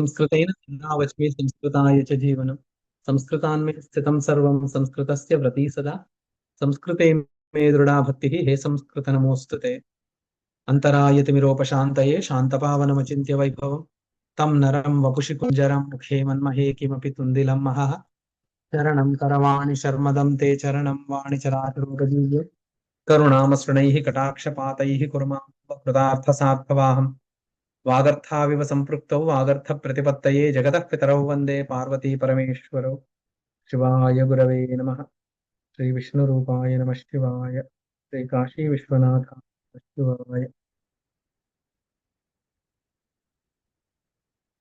సంస్కృతైన వచ్మి సంస్కృతాయ చ జీవనం సంస్కృతాన్మే స్థితం సర్వం సంస్కృతస్య వ్రతీ సదా సంస్కృతే మే దృఢా భక్తి హే సంస్కృత నమోస్తుతే అంతరాయతిమిరోపశాంతయే శాంతపావనమచింత్య వైభవం తం నరం వపుషి కుంజరం ముఖే మన్మహే కిమపి తుందిలం మహః చరణం కరవాణి శర్మదం తే చరణం వాణి చరాచరోపజీవ్య కరుణామసృణైః కటాక్షపాతైః కుర్మాం కృతార్థసాత్వవాహం వాగర్థావివ సంపృక్తౌ వాగర్థ ప్రతిపత్తయే జగతః పితరౌ వందే పార్వతీ పరమేశ్వరౌ శివాయ గురవే నమః శ్రీ విష్ణు రూపాయ నమః శివాయ శ్రీ కాశీ విశ్వనాథ శివాయ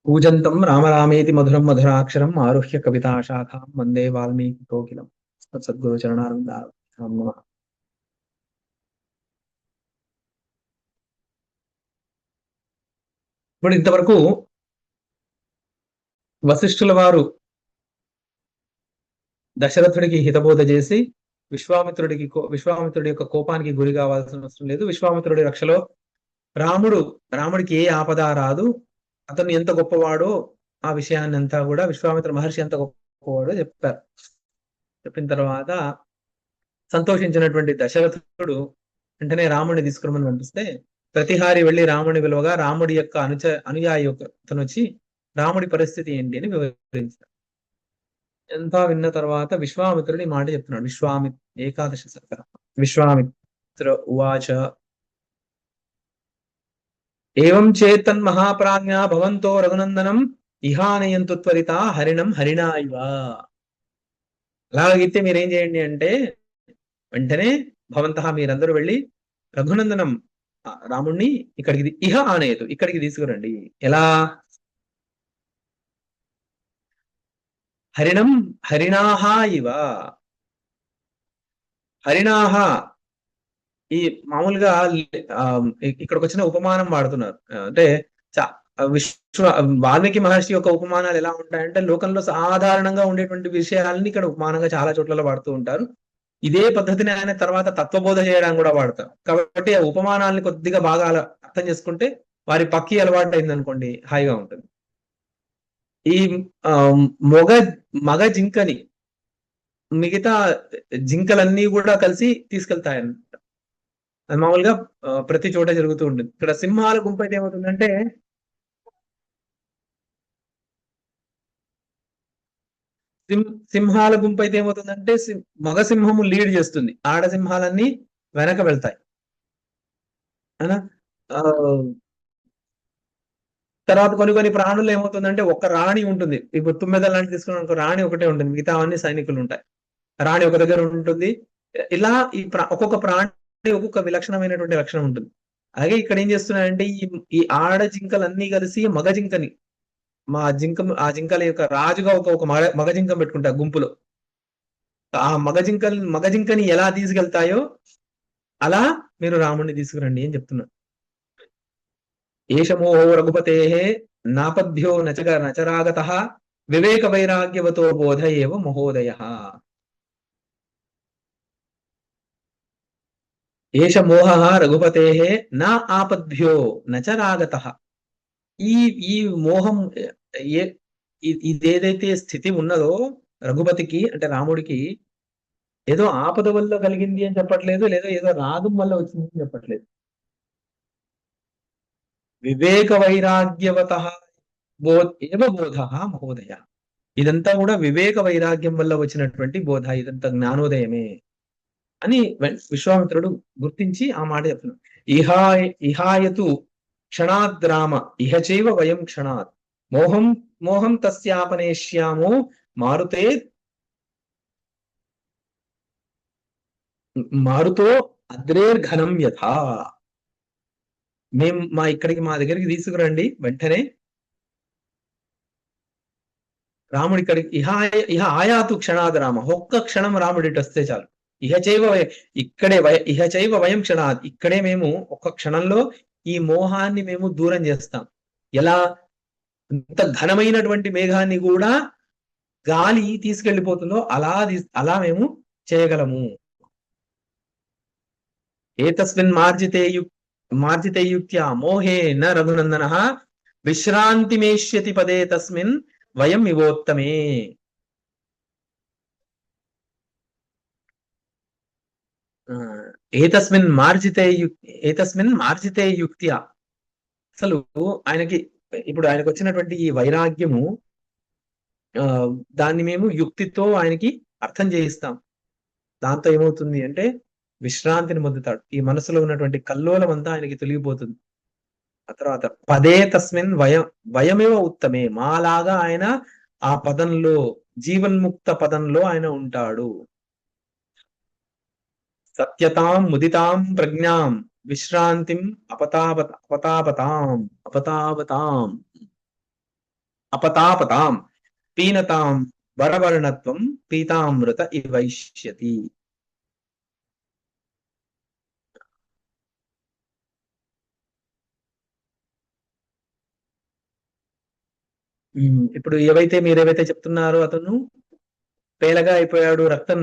పూజంతం రామ రామేతి మధురం మధురాక్షరం ఆరుహ్య కవితాశాఖాం వందే వాల్మీకి కోకిలం సద్గురు చరణారవిందాభ్యాం నమః. ఇప్పుడు ఇంతవరకు వశిష్ఠుల వారు దశరథుడికి హితబోధ చేసి విశ్వామిత్రుడి యొక్క కోపానికి గురి కావాల్సిన అవసరం లేదు. విశ్వామిత్రుడి రక్షలో రాముడికి ఏ ఆపద రాదు, అతను ఎంత గొప్పవాడో ఆ విషయాన్ని అంతా కూడా విశ్వామిత్ర మహర్షి ఎంత గొప్పవాడో చెప్పారు. చెప్పిన తర్వాత సంతోషించినటువంటి దశరథుడు వెంటనే రాముడిని తీసుకురమని పంపిస్తే ప్రతిహారి వెళ్లి రాముడిని విలువగా రాముడి యొక్క అనుయాయి అతను వచ్చి రాముడి పరిస్థితి ఏంటి అని వివరించారు. ఎంత విన్న తర్వాత విశ్వామిత్రుడి మాట చెప్తున్నాడు. ఏకాదశ సర్గ. విశ్వామిత్ర ఉవాచ ఏవం చేతన్ మహాప్రాజ్ఞ భవంతో రఘునందనం ఇహానయంతు త్వరిత హరిణం హరిణా ఇవ. అలాగైతే మీరేం చేయండి అంటే వెంటనే భవంతః మీరందరూ వెళ్ళి రఘునందనం రాముణ్ణి ఇక్కడికి ఇక్కడికి తీసుకురండి. ఎలా? హరిణం హరిణాహ ఇవ. హరిణాహ ఈ మామూలుగా ఇక్కడికి వచ్చిన ఉపమానం వాడుతున్నారు. అంటే వాల్మీకి మహర్షి యొక్క ఉపమానాలు ఎలా ఉంటాయంటే లోకంలో సాధారణంగా ఉండేటువంటి విషయాలని ఇక్కడ ఉపమానంగా చాలా చోట్ల వాడుతూ ఉంటారు. ఇదే పద్ధతిని ఆయన తర్వాత తత్వబోధ చేయడానికి కూడా వాడతారు. కాబట్టి ఆ ఉపమానాలని కొద్దిగా బాగా అర్థం చేసుకుంటే వారి పక్కి అలవాటు అయింది అనుకోండి, హాయిగా ఉంటుంది. ఈ మగ జింకని మిగతా జింకలన్నీ కూడా కలిసి తీసుకెళ్తాయన్నమాట. అది మామూలుగా ప్రతి చోట జరుగుతూ ఉంటుంది. ఇక్కడ సింహాల గుంపు అయితే ఏమవుతుందంటే సింహాల గుంపు అయితే ఏమవుతుందంటే మగ సింహము లీడ్ చేస్తుంది, ఆడ సింహాలన్నీ వెనక వెళ్తాయి. తర్వాత కొన్ని ప్రాణులు ఏమవుతుందంటే ఒక రాణి ఉంటుంది. ఇప్పుడు తుమ్మెద లాంటి తీసుకున్న రాణి ఒకటే ఉంటుంది, మిగతా అన్ని సైనికులు ఉంటాయి. రాణి ఒక దగ్గర ఉంటుంది. ఇలా ఒక్కొక్క ప్రాణి ఒక్కొక్క విలక్షణమైనటువంటి లక్షణం ఉంటుంది. అలాగే ఇక్కడ ఏం చేస్తున్నాయంటే ఈ ఆడ జింకలన్నీ కలిసి మగ జింకని ఆ జింకల యొక్క రాజుగా ఒక మగ జింకం పెట్టుకుంటారు గుంపులో. ఆ మగ జింకని ఎలా తీసుకెళ్తాయో అలా మీరు రాముడిని తీసుకురండి అని చెప్తున్నారు. ఏషమో రఘుపతే నాపద్భ్యో నచరాగత వివేక వైరాగ్యవతో బోధ ఏవ మహోదయ. ఏష మోహ రఘుపతే నా ఆపద్భ్యో నచరాగత. ఈ మోహం ఇదేదైతే స్థితి ఉన్నదో రఘుపతికి అంటే రాముడికి ఏదో ఆపద వల్ల కలిగింది అని చెప్పట్లేదు, లేదా ఏదో రాగం వల్ల వచ్చింది అని చెప్పట్లేదు. వివేక వైరాగ్యవత ఏవ బోధ మహోదయ. ఇదంతా కూడా వివేక వైరాగ్యం వల్ల వచ్చినటువంటి బోధ, ఇదంతా జ్ఞానోదయమే అని విశ్వామిత్రుడు గుర్తించి ఆ మాట చెప్తున్నాడు. ఇహాయతు క్షణాద్ రామ ఇహచైవ వయం క్షణాత్ మోహం తస్యాపనేష్యామో మారుతో అద్రేర్ఘనం యథా. మా దగ్గరికి తీసుకురండి వెంటనే. రాముడి ఇక్కడికి ఇహ ఆయాతు క్షణాద్ రామ. ఒక్క క్షణం రాముడి వస్తే చాలు. ఇహచైవ వయం క్షణాత్. ఇక్కడే మేము ఒక్క క్షణంలో ఈ మోహాన్ని మేము దూరం చేస్తాం. ఎలా? ఇంత ఘనమైనటువంటి మేఘాన్ని కూడా గాలి తీసుకెళ్లిపోతుందో అలా మేము చేయగలము. ఏతస్మిన్ మార్జితే యుక్త్యా మోహే న రఘునందన విశ్రాంతిమేష్యతి పదే తస్మిన్ వయం ఇవోత్తమే. ఏతస్మిన్ మార్జితే యుక్త్యా. అసలు ఆయనకి ఇప్పుడు ఆయనకు వచ్చినటువంటి ఈ వైరాగ్యము, దాన్ని మేము యుక్తితో ఆయనకి అర్థం చేయిస్తాం. దాంతో ఏమవుతుంది అంటే విశ్రాంతిని పొందుతాడు. ఈ మనసులో ఉన్నటువంటి కల్లోలం అంతా ఆయనకి తొలగిపోతుంది. ఆ తర్వాత పదే తస్మిన్ వయమేవ ఉత్తమే. మాలాగా ఆయన ఆ పదంలో, జీవన్ముక్త పదంలో ఆయన ఉంటాడు. సత్యతాం ముదితాం ప్రజ్ఞాం విశ్రాంతిం అపతాపతాం పీనతాం వరవర్ణత్వం పీతామృత ఇవైష్యతి. ఇప్పుడు మీరేవైతే చెప్తున్నారో, అతను పేలగా అయిపోయాడు, రక్తం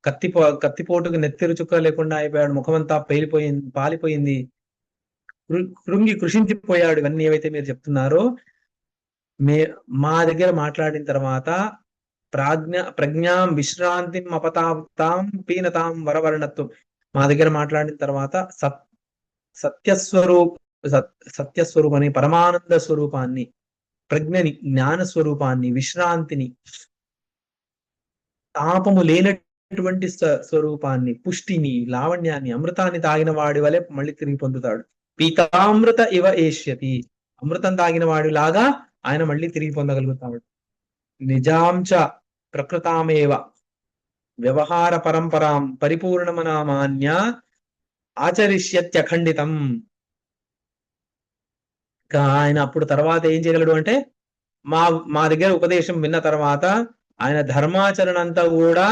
కత్తిపోటుకు నెత్తిరు చుక్క లేకుండా అయిపోయాడు, ముఖమంతా పాలిపోయింది, కృషించిపోయాడు, ఇవన్నీ ఏవైతే మీరు చెప్తున్నారో, మా దగ్గర మాట్లాడిన తర్వాత ప్రజ్ఞాం విశ్రాంతిం అపతాం పీనతాం వరవర్ణత్వం, మా దగ్గర మాట్లాడిన తర్వాత సత్యస్వరూపాన్ని, పరమానంద స్వరూపాన్ని, ప్రజ్ఞని, జ్ఞాన స్వరూపాన్ని, విశ్రాంతిని, తాపము లేనటువంటి స్వరూపాన్ని, పుష్టిని, లావణ్యాన్ని, అమృతాన్ని తాగిన వాడి వలె మళ్ళీ తిరిగి పొందుతాడు. పీతామృత ఇవ ఏష్యతి. అమృతం తాగిన వాడి లాగా ఆయన మళ్ళీ తిరిగి పొందగలుగుతాడు. నిజాంచ ప్రకృతామేవ వ్యవహార పరంపరాం పరిపూర్ణమనామాన్య ఆచరిష్యత్యఖండితం. ఆయన అప్పుడు తర్వాత ఏం చేయగలడు అంటే, మా దగ్గర ఉపదేశం విన్న తర్వాత ఆయన ధర్మాచరణ అంతా కూడా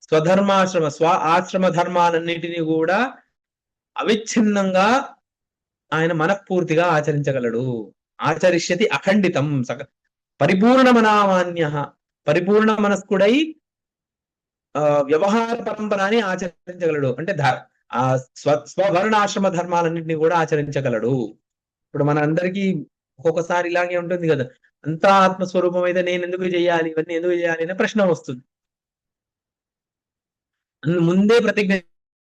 స్వ ఆశ్రమ ధర్మాలన్నిటినీ కూడా అవిచ్ఛిన్నంగా ఆయన మనఃపూర్తిగా ఆచరించగలడు. ఆచరిష్యతి అఖండితం పరిపూర్ణమనామాన్య. పరిపూర్ణ మనస్కుడై వ్యవహార పరంపరాన్ని ఆచరించగలడు. అంటే స్వవర్ణాశ్రమ ధర్మాలన్నింటినీ కూడా ఆచరించగలడు. ఇప్పుడు మన అందరికీ ఒక్కొక్కసారి ఇలాగే ఉంటుంది కదా, అంతా ఆత్మస్వరూపం అయితే నేను ఎందుకు చేయాలి, ఇవన్నీ ఎందుకు చేయాలి అనే ప్రశ్న వస్తుంది. ముందే ప్రతిజ్ఞ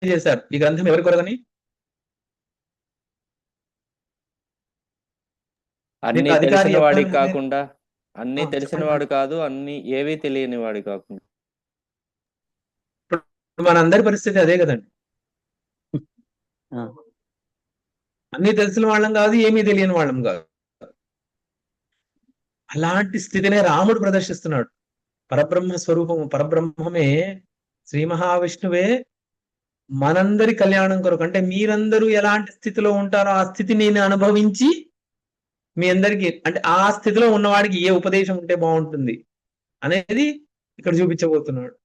చేశారు, ఈ గ్రంథం ఎవరి కొరకని? అన్ని తెలిసిన వాడికి కాకుండా, అన్ని తెలిసిన వాడు కాదు, అన్ని ఏవీ తెలియని వాడు కాకుండా. ఇప్పుడు మన అందరి పరిస్థితి అదే కదండి. అన్ని తెలిసిన వాళ్ళం కాదు, ఏమీ తెలియని వాళ్ళం కాదు. అలాంటి స్థితినే రాముడు ప్రదర్శిస్తున్నాడు. పరబ్రహ్మ స్వరూపము, పరబ్రహ్మమే, శ్రీ మహావిష్ణువే మనందరి కళ్యాణం కొరకు, అంటే మీరందరూ ఎలాంటి స్థితిలో ఉంటారో ఆ స్థితి నేను అనుభవించి మీ అందరికీ, అంటే ఆ స్థితిలో ఉన్నవాడికి ఏ ఉపదేశం ఉంటే బాగుంటుంది అనేది ఇక్కడ చూపించబోతున్నాడు.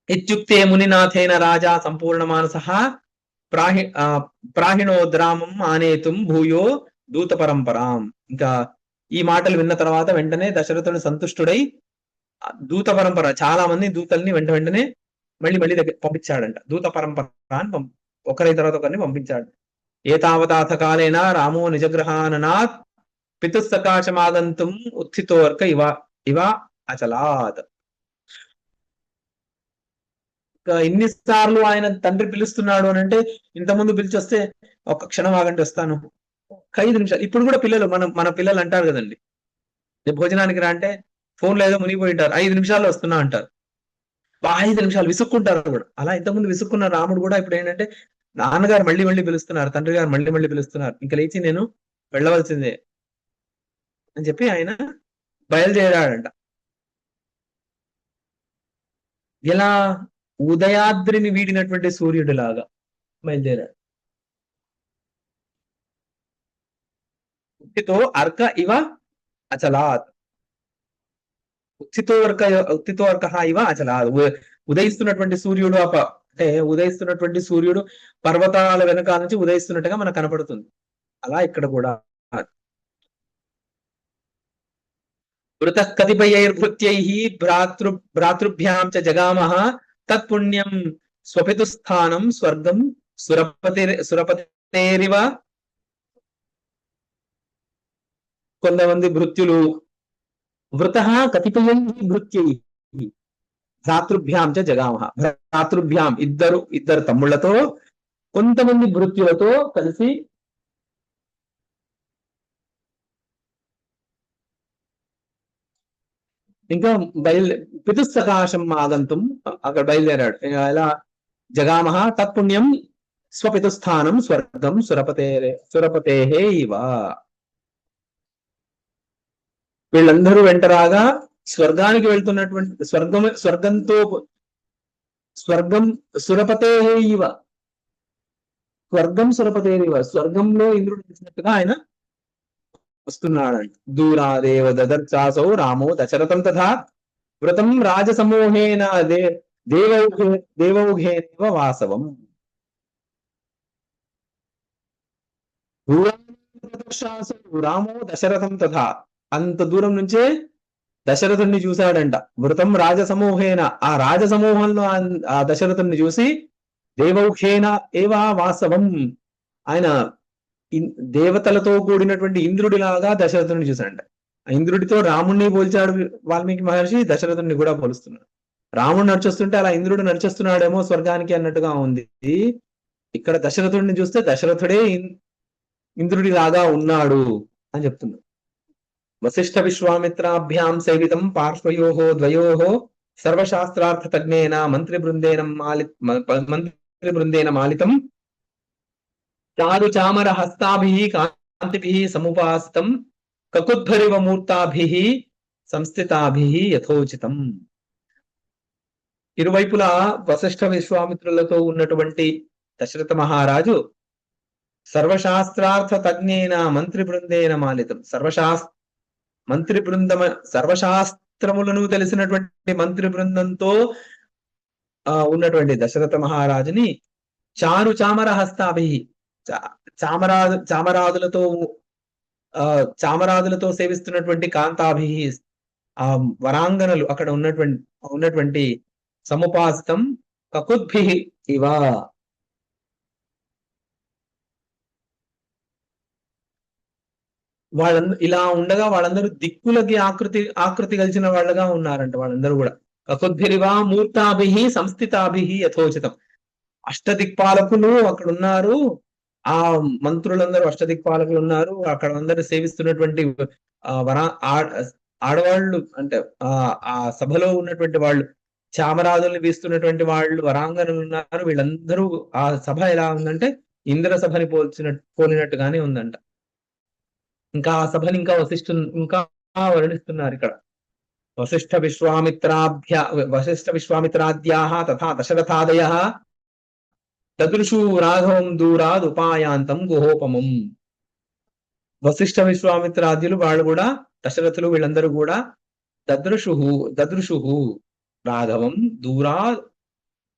ఇత్యుక్తే మునినాథేన రాజా సంపూర్ణ మానస ప్రాహిణోద్రామం ఆనేతుం భూయో దూత పరంపరాం. ఇంకా ఈ మాటలు విన్న తర్వాత వెంటనే దశరథుడు సంతుష్టుడై దూత పరంపర, చాలా మంది దూతల్ని వెంటనే మళ్ళీ దగ్గర పంపించాడంట. దూత పరంపర అని ఒకరి తర్వాత ఒకరిని పంపించాడు. ఏతావతాథ కాలేన రామో నిజగ్రహాననాత్ పితుస్సకాశమాగంతుం ఉత్థితోర్క ఇవ అచలాత్. ఎన్నిసార్లు ఆయన తండ్రి పిలుస్తున్నాడు అని అంటే, ఇంతకుముందు పిలిచి వస్తే ఒక క్షణం ఆగండి వస్తాను, 5 నిమిషాలు. ఇప్పుడు కూడా పిల్లలు, మన పిల్లలు అంటారు కదండి, భోజనానికి రా అంటే ఫోన్లో ఏదో మునిగిపోయి ఉంటారు, 5 నిమిషాల్లో వస్తున్నా అంటారు. 5 నిమిషాలు విసుక్కుంటారు కూడా. అలా ఇంతకుముందు విసుక్కున్న రాముడు కూడా ఇప్పుడు ఏంటంటే, నాన్నగారు మళ్ళీ పిలుస్తున్నారు, తండ్రి గారు మళ్ళీ పిలుస్తున్నారు, ఇంకా లేచి నేను వెళ్ళవలసిందే అని చెప్పి ఆయన బయలుదేరాడంట. ఎలా? ఉదయాద్రిని వీడినటువంటి సూర్యుడు లాగా బయలుదేరాడు. ఉత్తితో అర్క ఇవ అచలాత్. ఉత్తితో అర్క ఇవ అచలాత్. ఉదయిస్తున్నటువంటి సూర్యుడు, అంటే ఉదయిస్తున్నటువంటి సూర్యుడు పర్వతాల వెనకాల నుంచి ఉదయిస్తున్నట్టుగా మనకు కనపడుతుంది. అలా ఇక్కడ కూడా వృతః కతిపయైర్భృత్యైః భ్రాతృభ్యాం చ జగామః తత్పుణ్యం స్వపితుస్థానం స్వర్గం సురపతేరివ కొంతమంది భృత్యులు, వృత కతిపయై భృత్యై భ్రాతృభ్యాం చ జగామః. భ్రాతృభ్యాం ఇద్దరు తమ్ముళ్లతో, కొంతమంది భృత్యులతో కలిసి ఇంకా పితుస్సకాశం ఆగంతుం అక్కడ బయలుదేరాడు. ఎలా జగామః తత్పుణ్యం స్వపితుస్థానం స్వర్గం సురపతే ఇవ. వీళ్ళందరూ వెంటరాగా స్వర్గానికి వెళ్తున్నటువంటి స్వర్గం సురపతే ఇవ, స్వర్గం సురపతే ఇవ, స్వర్గంలో ఇంద్రుడు ఇచ్చినట్టుగా ఆయన వస్తున్నాడంట. దూరాదేవ దదర్చాసౌ రామో దశరథం తథా వృతం రాజసమూహేన దేవౌఘేనేవ వాసవం. రామో దశరథం తథా, అంత దూరం నుంచే దశరథుణ్ణి చూశాడంట. వృతం రాజసమూహేన, ఆ రాజసమూహంలో ఆ దశరథుణ్ణి చూసి దేవౌఘేన ఏవా వాసవం, ఆయన దేవతలతో కూడినటువంటి ఇంద్రుడిలాగా దశరథుని చూశాడంట. ఆ ఇంద్రుడితో రాముణ్ణి పోల్చాడు వాల్మీకి మహర్షి, దశరథుడిని కూడా పోలుస్తున్నాడు. రాముడు నడిచొస్తుంటే అలా ఇంద్రుడు నడిచేస్తున్నాడేమో స్వర్గానికి అన్నట్టుగా ఉంది. ఇక్కడ దశరథుడిని చూస్తే దశరథుడే ఇంద్రుడి లాగా ఉన్నాడు అని చెప్తున్నాడు. వశిష్ఠ విశ్వామిత్రాభ్యాం సేవితం పార్శ్వయోహో ద్వయోహో సర్వశాస్త్రార్థ తజ్ఞేన మంత్రి బృందేన మాలితం చారు చామర హస్తాభిః కాంతిభిః సముపాసితం కకుద్భరివ మూర్తాభిః సంస్థితాభిః యథోచితం. ఇరువైపులా వశిష్ఠ విశ్వామిత్రులతో ఉన్నటువంటి దశరథ మహారాజు సర్వశాస్త్రార్థ తజ్ఞేన మంత్రి బృందేన మాలితం, సర్వశాస్త్రములను తెలిసినటువంటి మంత్రి బృందంతో ఉన్నటువంటి దశరథ మహారాజుని చారు చామర హస్తాభి, చామరాదులతో సేవిస్తున్నటువంటి కాంతాభి, ఆ వరాంగనలు అక్కడ ఉన్నటువంటి సముపాసితం కకుద్భి ఇవ, ఇలా ఉండగా వాళ్ళందరూ దిక్కులకి ఆకృతి కలిసిన వాళ్ళగా ఉన్నారంట. వాళ్ళందరూ కూడా కకుద్భిరివా మూర్తాభి సంస్థితాభి యథోచితం. అష్టదిక్పాలకులు అక్కడ ఉన్నారు, ఆ మంత్రులందరూ అష్టదిక్పాలకులు ఉన్నారు, అక్కడ అందరూ సేవిస్తున్నటువంటి ఆడవాళ్ళు అంటే ఆ సభలో ఉన్నటువంటి వాళ్ళు, చామరాజుల్ని వీస్తున్నటువంటి వాళ్ళు, వరాంగనులు ఉన్నారు. వీళ్ళందరూ ఆ సభ ఎలా ఉందంటే ఇంద్ర సభని పోలినట్టుగానే ఉందంట. ఇంకా ఆ సభని ఇంకా వర్ణిస్తున్నారు ఇక్కడ. వశిష్ఠ విశ్వామిత్రాద్యాః తథా దశరథాదయః దదృశు రాఘవం దూరాద్ ఉపాయాంతం గుహోపమం. వశిష్ఠ విశ్వామిత్రాద్యులు వాళ్ళు కూడా, దశరథులు వీళ్ళందరూ కూడా దదృశు రాఘవం దూరాద్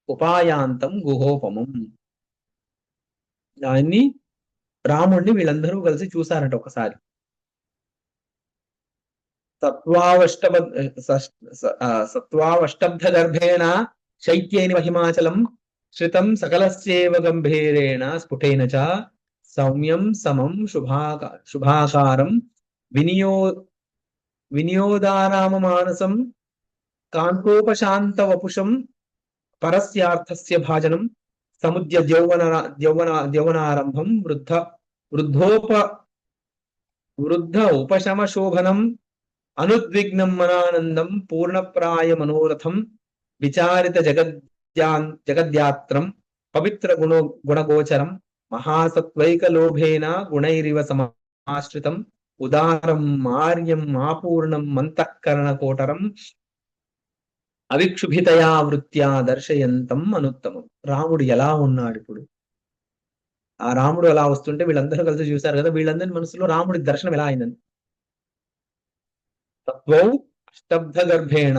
ఉపాయాంతం గుహోపమం, దాన్ని రాముణ్ణి వీళ్ళందరూ కలిసి చూశారట ఒకసారి. సత్వావష్టబ్ధ గర్భేణ శైత్యేన హిమాచలం శ్రితం సకలస్యేవ గంభీరేణ స్ఫుటేన చ సౌమ్యం సమం శుభాకారం వినియోదారామమానసం కాంతోపశాంత వపుషం పరస్యార్థస్య భాజనం సముద్య ద్యౌవనారంభం వృద్ధ ఉపశమశోభనం అనుద్విగ్నం మనానందం పూర్ణప్రాయ మనోరథం విచారిత జగద్యాత్రం పవిత్ర గుణగోచరం మహాసత్వైకలోభేన గుణైరివ సమాశ్రితం ఉదారం మార్యం ఆపూర్ణం మంతఃకరణ కోటరం అవిక్షుభితయా వృత్యా దర్శయంతం అనుత్తమం. రాముడు ఎలా ఉన్నాడు ఇప్పుడు? ఆ రాముడు అలా వస్తుంటే వీళ్ళందరూ కలిసి చూశారు కదా, వీళ్ళందరి మనసులో రాముడి దర్శనం ఎలా అయిందని. తత్వౌ అష్టబ్ధ గర్భేణ,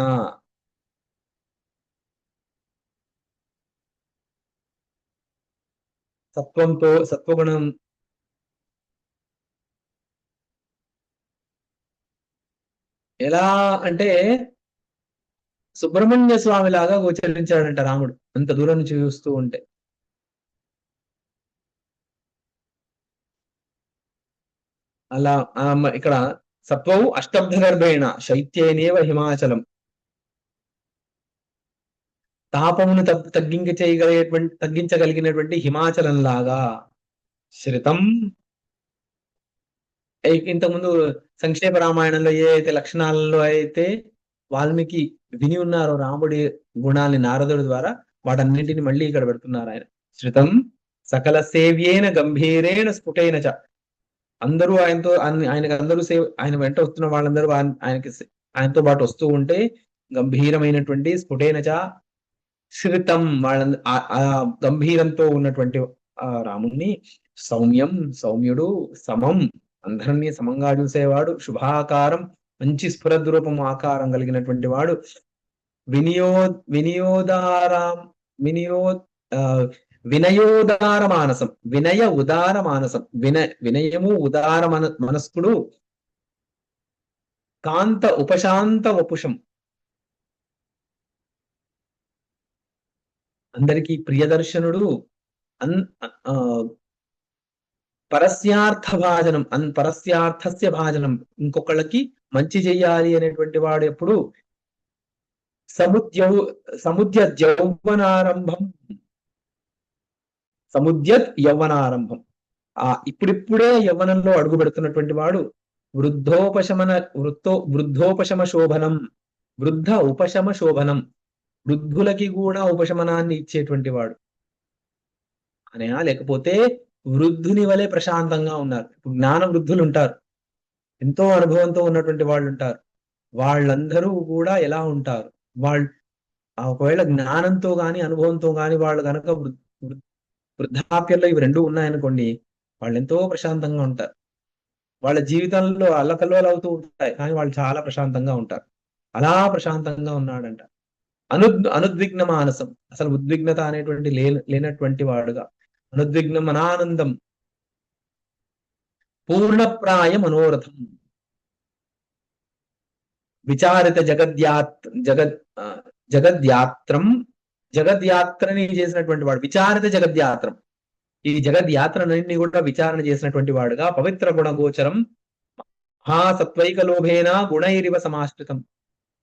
సత్వగుణం ఎలా అంటే సుబ్రహ్మణ్య స్వామి లాగా గోచరించాడంట రాముడు అంత దూరం నుంచి చూస్తూ ఉంటే. అలా ఇక్కడ సత్వవు అష్టబ్ధ గర్భేణ శైత్యేనేవ హిమాచలం, తాపమును తగ్గించగలిగినటువంటి హిమాచలం లాగా. శ్రితం, ఇంతకుముందు సంక్షేప రామాయణంలో ఏ అయితే లక్షణాలలో అయితే వాల్మీకి విని ఉన్నారో రాముడి గుణాన్ని నారదుడి ద్వారా, వాటన్నింటిని మళ్ళీ ఇక్కడ పెడుతున్నారు ఆయన. శ్రితం సకల సేవ్యేన గంభీరేణ స్ఫుటైన చ, అందరూ ఆయనతో ఆయనకు అందరూ ఆయన వెంట వస్తున్న వాళ్ళందరూ ఆయనతో పాటు వస్తూ ఉంటే గంభీరమైనటువంటి స్ఫుటైన చ శ్రితం, వాళ్ళ గంభీరంతో ఉన్నటువంటి ఆ రాముణ్ణి, సౌమ్యం సౌమ్యుడు, సమం అందరినీ సమంగా చూసేవాడు, శుభాకారం మంచి స్ఫురద్రూపము ఆకారం కలిగినటువంటి వాడు, వినయోదారాం వినయోదార మానసం, వినయ ఉదార మానసం, వినయము ఉదార మనస్కుడు, కాంత ఉపశాంత వపుషం, అందరికీ ప్రియదర్శనుడు, పరస్యార్థ భాజనం, పరస్యార్థస్య భాజనం, ఇంకొకళ్ళకి మంచి చెయ్యాలి అనేటువంటి వాడు ఎప్పుడు సముద్యత్ యౌవనారంభం, ఇప్పుడిప్పుడే యవ్వనంలో అడుగు పెడుతున్నటువంటి వాడు, వృద్ధోపశమ శోభనం, వృద్ధ ఉపశమ శోభనం, వృద్ధులకి కూడా ఉపశమనాన్ని ఇచ్చేటువంటి వాడు అనే, లేకపోతే వృద్ధుని వలె ప్రశాంతంగా ఉన్నారు. ఇప్పుడు జ్ఞాన వృద్ధులు ఉంటారు, ఎంతో అనుభవంతో ఉన్నటువంటి వాళ్ళు ఉంటారు. వాళ్ళందరూ కూడా ఎలా ఉంటారు, వాళ్ళు ఒకవేళ జ్ఞానంతో గాని అనుభవంతో గాని వాళ్ళు కనుక వృద్ధాప్యంలో ఇవి రెండు ఉన్నాయనుకోండి, వాళ్ళు ఎంతో ప్రశాంతంగా ఉంటారు. వాళ్ళ జీవితంలో అల్లకల్లోలు అవుతూ ఉంటాయి, కానీ వాళ్ళు చాలా ప్రశాంతంగా ఉంటారు. అలా ప్రశాంతంగా ఉన్నాడంట. అనుద్విగ్న మానసం, అసలు ఉద్విగ్నత అనేటువంటి లేనటువంటి వాడుగా, అనుద్విగ్నం అనానందం, పూర్ణప్రాయ మనోరథం, విచారిత జగద్యాత్రని చేసినటువంటి వాడు, విచారిత జగద్యాత్రం, ఈ జగద్యాత్రని కూడా విచారణ చేసినటువంటి వాడుగా, పవిత్ర గుణగోచరం, మహాసత్వైక లోభేన గుణైరివ సమాశ్రితం,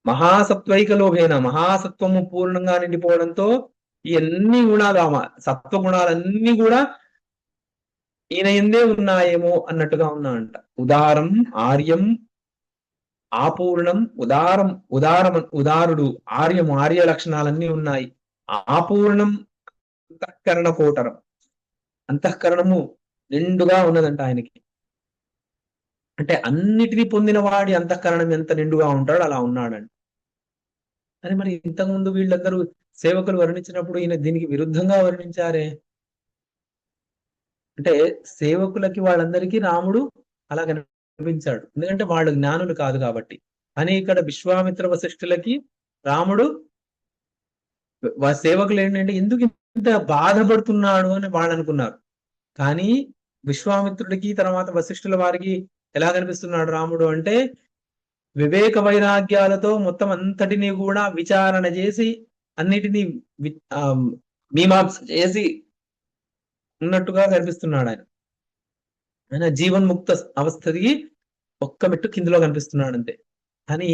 మహాసత్వైక లోభేన, మహాసత్వము పూర్ణంగా నిండిపోవడంతో ఈ అన్ని గుణాలు, సత్వగుణాలన్నీ కూడా ఈయన ఎందే ఉన్నాయేమో అన్నట్టుగా ఉన్నాయంట. ఉదారం, ఆర్యం, ఆపూర్ణం, ఉదారుడు, ఆర్యము, ఆర్య లక్షణాలన్నీ ఉన్నాయి. ఆపూర్ణం, అంతఃకరణ కోటరం, అంతఃకరణము నిండుగా ఉన్నదంట ఆయనకి. అంటే అన్నిటినీ పొందిన వాడి అంతఃకరణం ఎంత నిండుగా ఉంటాడో అలా ఉన్నాడంట. అని మరి ఇంతకుముందు వీళ్ళందరూ సేవకులు వర్ణించినప్పుడు ఈయన దీనికి విరుద్ధంగా వర్ణించారే. అంటే సేవకులకి వాళ్ళందరికీ రాముడు అలా కనిపించాడు, ఎందుకంటే వాళ్ళు జ్ఞానులు కాదు కాబట్టి. అని ఇక్కడ విశ్వామిత్ర వశిష్ఠులకి రాముడు, సేవకులు ఏంటంటే ఎందుకు ఇంత బాధపడుతున్నాడు అని వాళ్ళు అనుకున్నారు. కానీ విశ్వామిత్రుడికి తర్వాత వశిష్ఠుల వారికి ఎలా కనిపిస్తున్నాడు రాముడు అంటే, వివేక వైరాగ్యాలతో మొత్తం అంతటినీ కూడా విచారణ చేసి అన్నిటినీ మీమాంస చేసి ఉన్నట్టుగా కనిపిస్తున్నాడు ఆయన. ఆయన జీవన్ముక్త అవస్థకి ఒక్క మెట్టు కిందలో కనిపిస్తున్నాడు అంతే. కానీ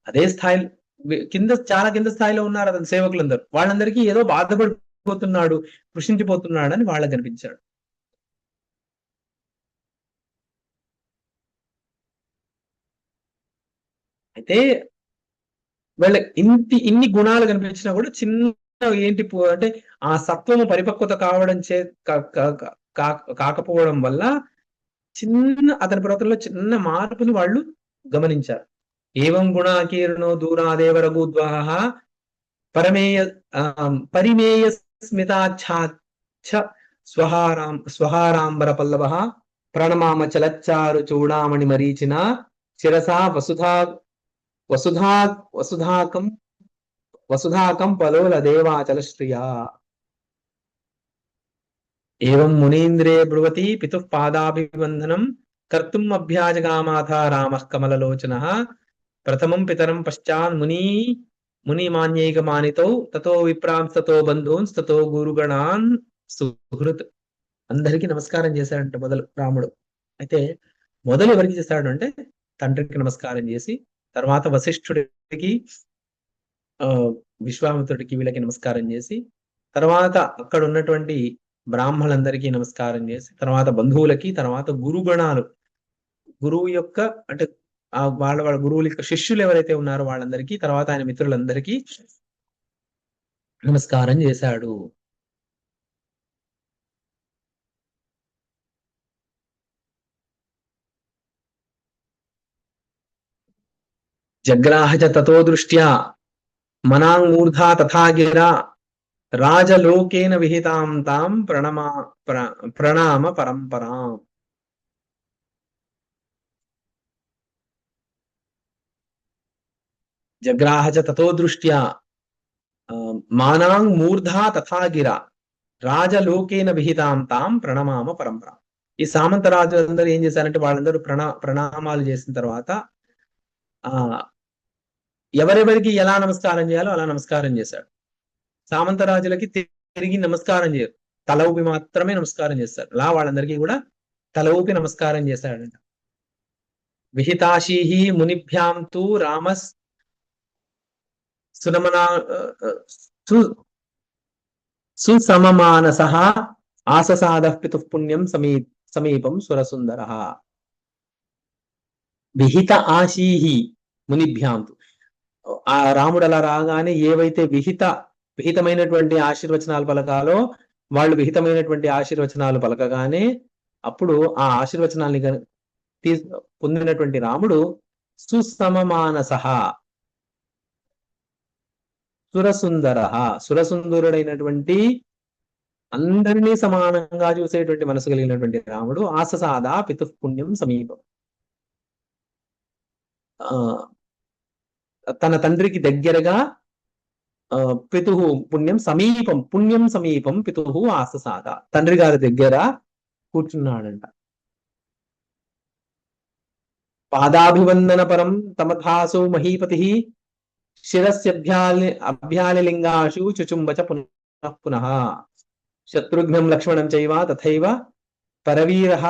అదే స్థాయిలో చాలా కింద స్థాయిలో ఉన్నారు అతని సేవకులందరూ, వాళ్ళందరికీ ఏదో బాధపడిపోతున్నాడు, కృషించిపోతున్నాడు అని వాళ్ళకి కనిపించాడు. అయితే వీళ్ళ ఇన్ని గుణాలు కనిపించినా కూడా చిన్న ఏంటి అంటే ఆ సత్వము పరిపక్వత కావడం కాకపోవడం వల్ల అతని ప్రవర్తనలో చిన్న మార్పుని వాళ్ళు గమనించారు. ఏవం గుణాకీర్ణో దూరాదేవ రఘుద్వాహ పరిమేయ స్మితాచ్ఛ స్వహారాంబర పల్లవ ప్రణమామ చలచ్చారు చూడామణి మరీచిన శిరసా వసుధాకం పలోల దేవాచల శ్రియా. ఏవం మునీంద్రే బ్రువతి పితుః పాదాభివందనం కర్తుం అభ్యాజగామాథ రామః కమలలోచనః ప్రథమం పితరం పశ్చాన్ మునిమాన్యైకమానితో తతో విప్రాంస్తతో బంధూన్స్తతో గురుగణాన్ సుహృత్. అందరికీ నమస్కారం చేశాడంట మొదలు రాముడు. అయితే మొదలు ఎవరికి చేస్తాడు అంటే తండ్రికి నమస్కారం చేసి, తర్వాత వశిష్ఠుడికి, ఆ విశ్వామిత్రుడికి, వీళ్ళకి నమస్కారం చేసి, తర్వాత అక్కడ ఉన్నటువంటి బ్రాహ్మణులందరికీ నమస్కారం చేసి, తర్వాత బంధువులకి, తర్వాత గురుగణాలు, గురువు యొక్క అంటే వాళ్ళ గురువుల యొక్క శిష్యులు ఎవరైతే ఉన్నారో వాళ్ళందరికీ, తర్వాత ఆయన మిత్రులందరికీ నమస్కారం చేశాడు. జగ్రాహ తతో దృష్ట్యా మనాంగూర్ధా తథా గిరా రాజలోకేన విహితాం తాం ప్రణామ పరంపరాం. జగ్రాహ తతో దృష్ట్యా మానాంగ్ మూర్ధా తథా గిరా రాజలోకేన విహితాం తాం ప్రణమామ పరంపర. ఈ సామంత రాజులందరూ ఏం చేశారంటే వాళ్ళందరూ ప్రణామాలు చేసిన తర్వాత ఆ ఎవరెవరికి ఎలా నమస్కారం చేయాలో అలా నమస్కారం చేశాడు. సామంత రాజులకి తిరిగి నమస్కారం చేయరు, తల ఊపి మాత్రమే నమస్కారం చేస్తారు. అలా వాళ్ళందరికీ కూడా తల ఊపి నమస్కారం చేశాడంట. విహితాశీహి మునిభ్యాం తు రామస్ సునమనా సుసమమానస ఆససాద పితుః పుణ్యం సమీపం సురసుందర. విహిత ఆశీహి మునిభ్యాంతు. ఆ రాముడు అలా రాగానే ఏవైతే విహితమైనటువంటి ఆశీర్వచనాలు పలకాలో వాళ్ళు విహితమైనటువంటి ఆశీర్వచనాలు పలకగానే అప్పుడు ఆ ఆశీర్వచనాల్ని పొందినటువంటి రాముడు సుసమమానస సురసుందర, సురసుందరుడైనటువంటి అందరినీ సమానంగా చూసేటువంటి మనసు కలిగినటువంటి రాముడు ఆససాద పితుః పుణ్యం సమీపం, తన తండ్రికి దగ్గరగా, పితుః పుణ్యం సమీపం, పుణ్యం సమీపం పితుః ఆససాద, తండ్రి గారి దగ్గర కూర్చున్నాడంట. పాదాభివందన పరం తమథాసో మహీపతి శిరస్యభ్యాలిలింగాశు చుచుంబచ పునః పునః. శత్రుఘ్నం లక్ష్మణం చైవ తథైవ పరవీరః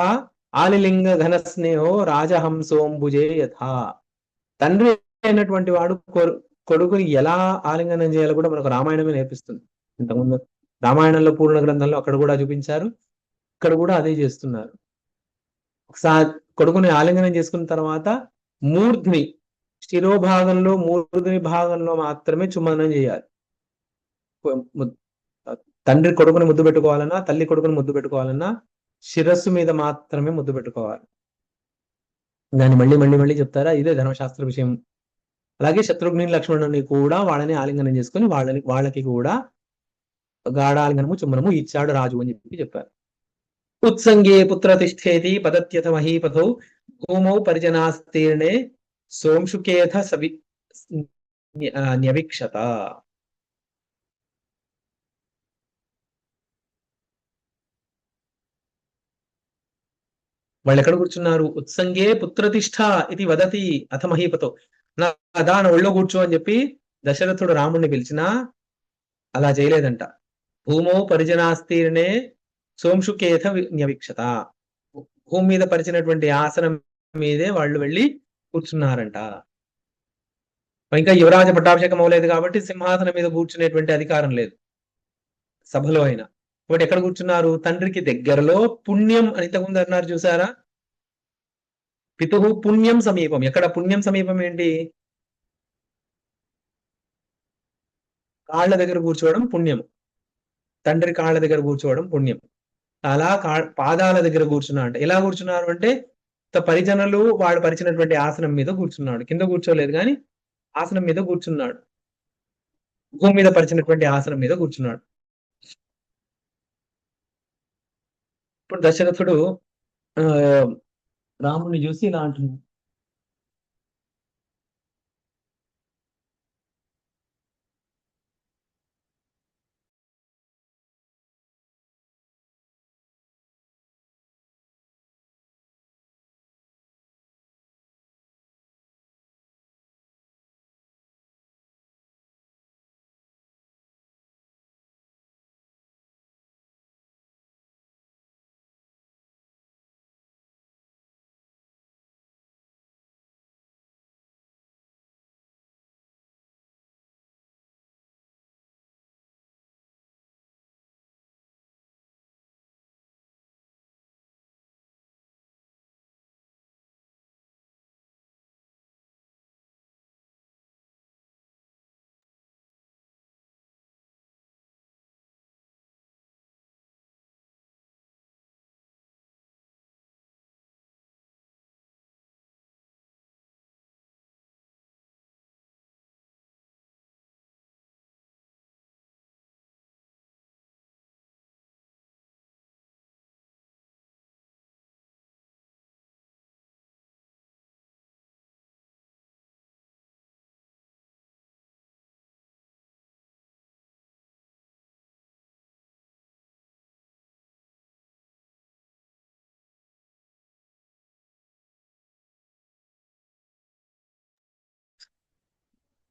ఆలిలింగ ఘన స్నేహో రాజహంసోంబుజే యథా. తండ్రి అయినటువంటి వాడు కొడుకుని ఎలా ఆలింగనం చేయాలో కూడా మనకు రామాయణమే నేర్పిస్తుంది. ఇంతకుముందు రామాయణంలో పూర్ణ గ్రంథంలో అక్కడ కూడా చూపించారు, ఇక్కడ కూడా అదే చేస్తున్నారు. ఒకసారి కొడుకుని ఆలింగనం చేసుకున్న తర్వాత మూర్ధ్ని, శిరోభాగంలో మూర్ధ్ని భాగంలో మాత్రమే చుమ్మనం చేయాలి. తండ్రి కొడుకుని ముద్దు పెట్టుకోవాలన్నా, తల్లి కొడుకుని ముద్దు పెట్టుకోవాలన్నా శిరస్సు మీద మాత్రమే ముద్దు పెట్టుకోవాలి. దాన్ని మళ్ళీ మళ్ళీ మళ్ళీ చెప్తారా, ఇదే ధర్మశాస్త్ర విషయం. అలాగే శత్రుఘ్ని లక్ష్మణుని కూడా వాళ్ళని ఆలింగనం చేసుకుని వాళ్ళకి కూడా గాఢాలింగనము చుమ్మనము ఇచ్చాడు రాజు అని చెప్పారు. ఉత్సంగే పుత్ర తిష్ఠేతి పదత్యథ మహీపథౌ భూమౌ పరిజనాస్తీర్ణే సోంశుకేథ న్యవిక్షత. వాళ్ళు ఎక్కడ కూర్చున్నారు? ఉత్సంగే పుత్రతిష్ఠ ఇది వదతి అథ మహీపతో. నా దాని ఒళ్ళో కూర్చో అని చెప్పి దశరథుడు రాముడిని పిలిచినా అలా చేయలేదంట. భూమో పరిజనాస్తీర్ణే సోంశుకేథ న్యవిక్షత. భూమి మీద పరిచినటువంటి ఆసనం మీదే వాళ్ళు వెళ్ళి కూర్చున్నారంట. ఇంకా యువరాజ పట్టాభిషేకం అవ్వలేదు కాబట్టి సింహాసనం మీద కూర్చునేటువంటి అధికారం లేదు సభలో అయినా. కాబట్టి ఎక్కడ కూర్చున్నారు? తండ్రికి దగ్గరలో, పుణ్యం అని ఇంతకుముందు అన్నారు చూసారా, పితుహు పుణ్యం సమీపం. ఎక్కడ పుణ్యం సమీపం ఏంటి? కాళ్ళ దగ్గర కూర్చోవడం పుణ్యం, తండ్రి కాళ్ళ దగ్గర కూర్చోవడం పుణ్యం. అలా పాదాల దగ్గర కూర్చున్నాడు. ఎలా కూర్చున్నారు అంటే పరిజనులు వాడు పరిచినటువంటి ఆసనం మీద కూర్చున్నాడు. కింద కూర్చోలేదు కానీ ఆసనం మీద కూర్చున్నాడు, భూమి మీద పరిచినటువంటి ఆసనం మీద కూర్చున్నాడు. ఇప్పుడు దశరథుడు రాముడిని చూసి ఇలా అంటున్నాడు,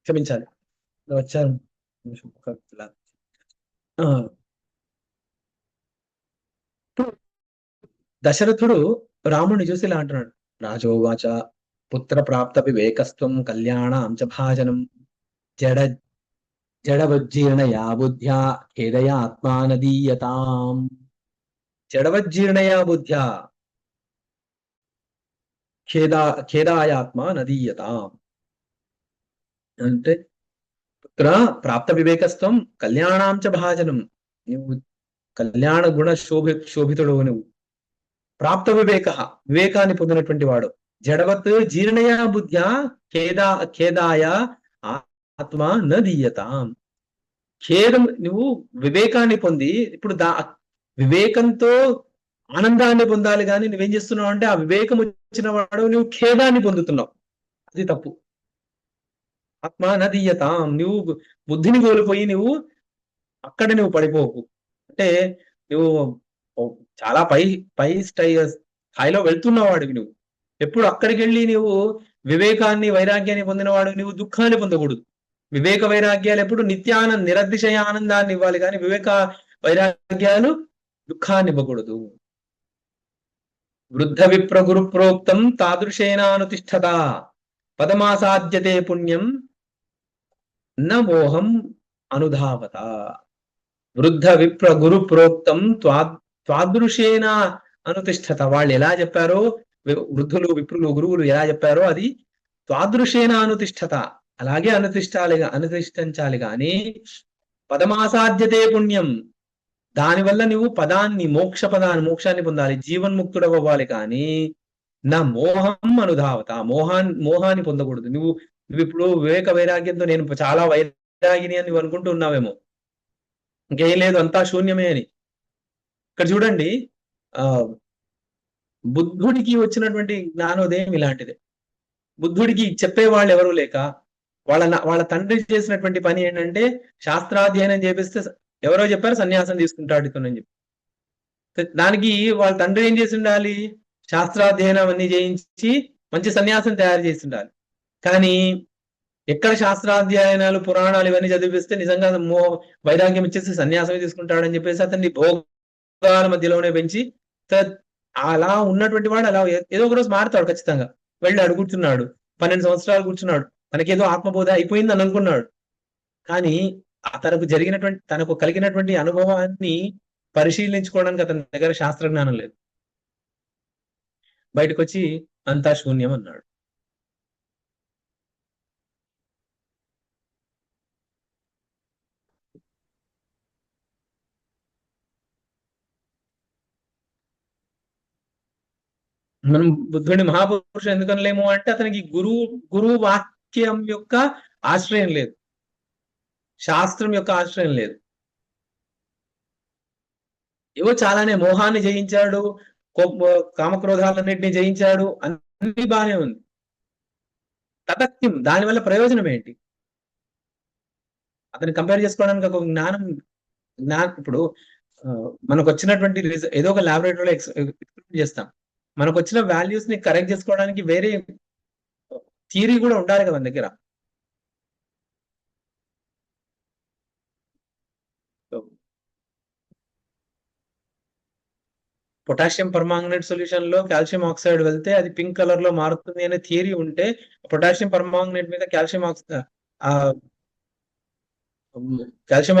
క్షమించాలి, వచ్చారు. నిమిషం, ఆ, దశరథుడు రాముడిని చూసి ఇలా అంటున్నాడు. రాజోవాచ పుత్ర ప్రాప్త వివేకస్త్వం కళ్యాణాం చ భాజనం జడ జడవజ్జీర్ణయా బుద్ధ్యా ఖేదయా ఆత్మానదీయతాం. జడవజ్జీర్ణయా బుద్ధ్యా ఖేదాయాత్మ నదీయతాం అంటే, పుత్ర ప్రాప్త వివేకస్త్వం కళ్యాణాం చ భాజనం. నువ్వు కళ్యాణ గుణ శోభితుడు నువ్వు. ప్రాప్త వివేకాన్ని పొందినటువంటి వాడు. జడవత్ జీర్ణయా బుద్ధ్యా ఖేదాయ ఆత్మ న దీయతాం. ఖేదం, నువ్వు వివేకాన్ని పొంది ఇప్పుడు వివేకంతో ఆనందాన్ని పొందాలి, కానీ నువ్వేం చేస్తున్నావు అంటే ఆ వివేకం వచ్చిన వాడు నువ్వు ఖేదాన్ని పొందుతున్నావు. అది తప్పు. ఆత్మ నదీయతాం, నువ్వు బుద్ధిని కోల్పోయి నువ్వు అక్కడ నువ్వు పడిపోకు. అంటే నువ్వు చాలా పై స్థాయిలో వెళ్తున్నవాడివి నువ్వు. ఎప్పుడు అక్కడికి వెళ్ళి నువ్వు వివేకాన్ని వైరాగ్యాన్ని పొందినవాడు నువ్వు దుఃఖాన్ని పొందకూడదు. వివేక వైరాగ్యాలు ఎప్పుడు నిరతిశయ ఆనందాన్ని ఇవ్వాలి, కానీ వివేక వైరాగ్యాలు దుఃఖాన్ని ఇవ్వకూడదు. వృద్ధ విప్ర గురు ప్రోక్తం తాదృశేనానుతిష్ఠత పదమాసాధ్యతే పుణ్యం న మోహం అనుధావత. వృద్ధ విప్ర గురు ప్రోక్తం త్వాదృశేన అనుతిష్ఠత. వాళ్ళు ఎలా చెప్పారో, వృద్ధులు విప్రులు గురువులు ఎలా చెప్పారో అది త్వాదృశేన అనుతిష్ఠత, అలాగే అనుతిష్ఠించాలి. కానీ పదమాసాధ్యతే పుణ్యం, దానివల్ల నువ్వు మోక్షాన్ని పొందాలి, జీవన్ముక్తుడవ్వాలి. కానీ నా మోహం అనుధావత, మోహాన్ని పొందకూడదు. నువ్వు ఇప్పుడు వివేక వైరాగ్యంతో నేను చాలా వైరాగిని అని నువ్వు అనుకుంటూ ఉన్నావేమో, ఇంకేం లేదు అంతా శూన్యమే అని. ఇక్కడ చూడండి, బుద్ధుడికి వచ్చినటువంటి జ్ఞానోదయం ఇలాంటిదే. బుద్ధుడికి చెప్పేవాళ్ళు ఎవరు లేక, వాళ్ళ తండ్రి చేసినటువంటి పని ఏంటంటే శాస్త్రాధ్యయనం చేపిస్తే ఎవరో చెప్పారు సన్యాసం తీసుకుంటాడు ఇతనని చెప్పి. దానికి వాళ్ళ తండ్రి ఏం చేసి ఉండాలి, శాస్త్రాధ్యయనం అన్ని చేయించి మంచి సన్యాసం తయారు చేసి ఉండాలి. కానీ ఎక్కడ శాస్త్రాధ్యయనాలు పురాణాలు ఇవన్నీ చదివిస్తే నిజంగా వైరాగ్యం ఇచ్చేసి సన్యాసమే తీసుకుంటాడని చెప్పేసి అతన్ని భోగాల మధ్యలోనే పెంచి, అలా ఉన్నటువంటి వాడు అలా ఏదో ఒక రోజు మారుతాడు ఖచ్చితంగా. వెళ్ళాడు, కూర్చున్నాడు, 12 సంవత్సరాలు కూర్చున్నాడు, తనకేదో ఆత్మబోధ అయిపోయింది అని అనుకున్నాడు. కానీ తనకు కలిగినటువంటి అనుభవాన్ని పరిశీలించుకోవడానికి అతని దగ్గర శాస్త్ర జ్ఞానం లేదు. బయటకు వచ్చి అంతా శూన్యం అన్నాడు. మనం బుద్ధుడిని మహాపురుషుడు ఎందుకు అనలేము అంటే అతనికి గురువు వాక్యం యొక్క ఆశ్రయం లేదు, శాస్త్రం యొక్క ఆశ్రయం లేదు. ఏవో చాలానే మోహాన్ని జయించాడు, కామక్రోధాలన్నింటినీ జయించాడు, అన్ని బాగానే ఉంది. తథ్యం, దానివల్ల ప్రయోజనం ఏంటి? అతన్ని కంపేర్ చేసుకోవడానికి ఒక జ్ఞానం ఇప్పుడు మనకు వచ్చినటువంటి ఏదో ఒక ల్యాబొరేటరీలో ఎక్స్పెరిమెంట్ చేస్తాం. మనకు వచ్చిన వాల్యూస్ ని కరెక్ట్ చేసుకోవడానికి వేరే థియరీ కూడా ఉండాలి కదా మన దగ్గర. పొటాషియం పర్మాంగనేట్ సొల్యూషన్ లో కాల్షియం ఆక్సైడ్ వెళ్తే అది పింక్ కలర్ లో మారుతుంది అనే థియరీ ఉంటే, పొటాషియం పర్మాంగనేట్ మీద కాల్షియం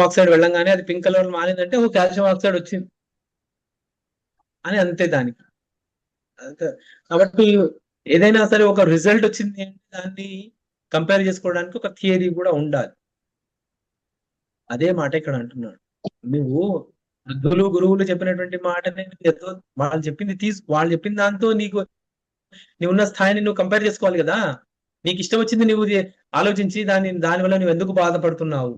ఆక్సైడ్ వెళ్ళంగానే అది పింక్ కలర్ లో మారిందంటే ఓ కాల్షియం ఆక్సైడ్ వచ్చింది అని అంతే దానికి. కాబట్టి ఏదైనా సరే ఒక రిజల్ట్ వచ్చింది అంటే దాన్ని కంపేర్ చేసుకోవడానికి ఒక థియరీ కూడా ఉండాలి. అదే మాట ఇక్కడ అంటున్నాడు. నువ్వు వృద్ధులు గురువులు చెప్పినటువంటి మాటనే వాళ్ళు చెప్పిన దాంతో నీవున్న స్థాయిని నువ్వు కంపేర్ చేసుకోవాలి కదా. నీకు ఇష్టం వచ్చింది నువ్వు ఆలోచించి దానివల్ల నువ్వు ఎందుకు బాధపడుతున్నావు?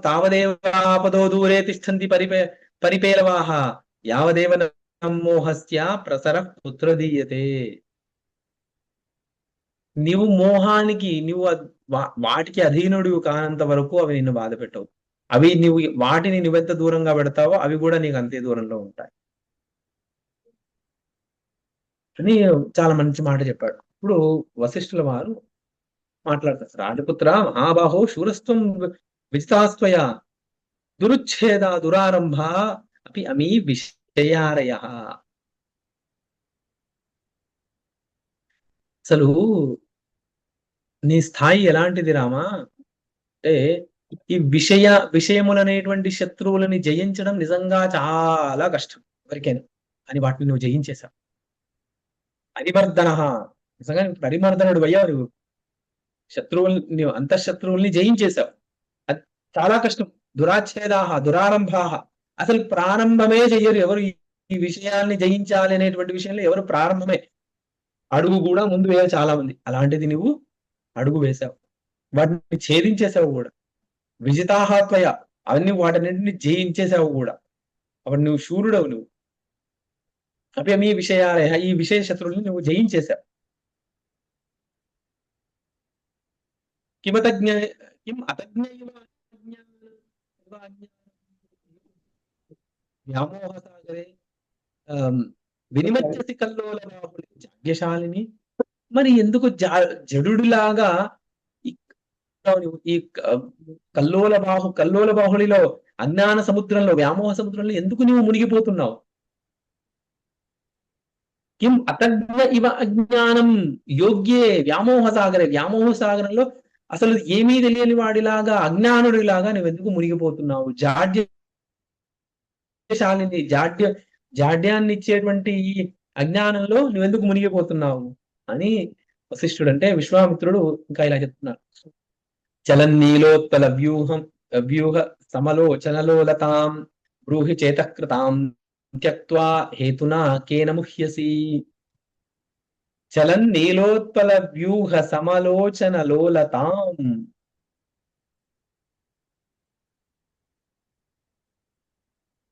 తావదేవాపదో దూరే తిష్టంతి పరిపేలవాహ యావదేవ మోహస్య ప్రసర పుత్రదీయతే. నీవు వాటికి అధీనుడు కానంత వరకు అవి నిన్ను బాధ పెట్టవు. అవి వాటిని నువ్వెంత దూరంగా పెడతావో అవి కూడా నీకు అంతే దూరంలో ఉంటాయి అని చాలా మంచి మాట చెప్పాడు. ఇప్పుడు వశిష్ఠుల వారు మాట్లాడతారు. రాజపుత్ర మహాబాహో శూరస్త్వం విజితాస్త్వయ దురుచ్ఛేద దురారంభ అపి అమీ విషయారయ. అసలు నీ స్థాయి ఎలాంటిది రామా అంటే ఈ విషయములనేటువంటి శత్రువులని జయించడం నిజంగా చాలా కష్టం ఎవరికైనా. అని వాటిని నువ్వు జయించేశావు. పరిమర్దన, నిజంగా నువ్వు పరిమర్దనుడు అయ్యావు. నువ్వు శత్రువుల్ని అంతఃశత్రువుల్ని జయించేశావు. అది చాలా కష్టం. దురాచ్ఛేదాహ దురారంభాహ, అసలు ప్రారంభమే చెయ్యరు ఎవరు ఈ విషయాల్ని జయించాలి అనేటువంటి విషయంలో ఎవరు ప్రారంభమే అడుగు కూడా ముందు వేయ చాలా మంది. అలాంటిది నువ్వు అడుగు వేశావు, వాటిని ఛేదించేసావు కూడా. విజితాహాత్వయ, అవన్నీ వాటన్నింటిని జయించేసావు కూడా. అప్పుడు నువ్వు శూరుడవు. నువ్వు అవి మీ విషయాలయ, ఈ విషయ శత్రువుల్ని నువ్వు జయించేశావు. కిమతజ్ఞ కిం అతజ్ఞ వ్యామోహసాగరే వినిమజ్జసి కల్లోల బాహుళి జాగ్యశాలిని. మరి ఎందుకు జడుడిలాగా ఈ కల్లోల బాహుళిలో అజ్ఞాన సముద్రంలో, వ్యామోహ సముద్రంలో ఎందుకు నువ్వు మునిగిపోతున్నావు? కిం అతజ్ఞ ఇవ అజ్ఞానం యోగ్యే వ్యామోహ సాగరే, వ్యామోహ సాగరంలో అసలు ఏమీ తెలియని వాడిలాగా, అజ్ఞానుడిలాగా నువ్వు ఎందుకు మునిగిపోతున్నావు? జాడ్యశాలిని, జాడ్యాన్ని ఇచ్చేటువంటి ఈ అజ్ఞానంలో నువ్వెందుకు మునిగిపోతున్నావు అని వశిష్ఠుడు అంటే విశ్వామిత్రుడు ఇంకా ఇలా చెప్తున్నారు. చలన్నీలోత్పల వ్యూహ సమలోచనలోలతాం బ్రూహి చేతకృతాం త్యక్త్వా హేతునా కేన ముహ్యసి. చలన్నీలోత్పల వ్యూహ సమలోచనలోలతాం.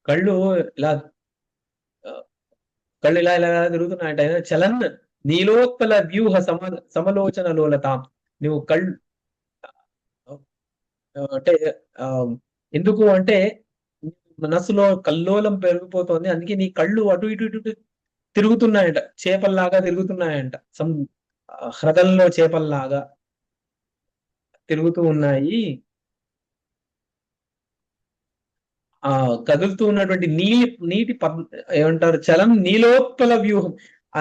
కళ్ళు ఇలా ఇలా తిరుగుతున్నాయంట. చలన్ నీలోత్పల వ్యూహ సమలోచనలోలతాం. నువ్వు కళ్ళు అంటే ఎందుకు అంటే మనసులో కల్లోలం పెరిగిపోతుంది, అందుకే నీ కళ్ళు అటు ఇటు ఇటు తిరుగుతున్నాయంట, చేపల్లాగా తిరుగుతున్నాయంట. హ్రదంలో చేపల్లాగా తిరుగుతూ ఉన్నాయి. కదులుతూ ఉన్నటువంటి నీటి ఏమంటారు, చలం నీలోత్పల వ్యూహం. ఆ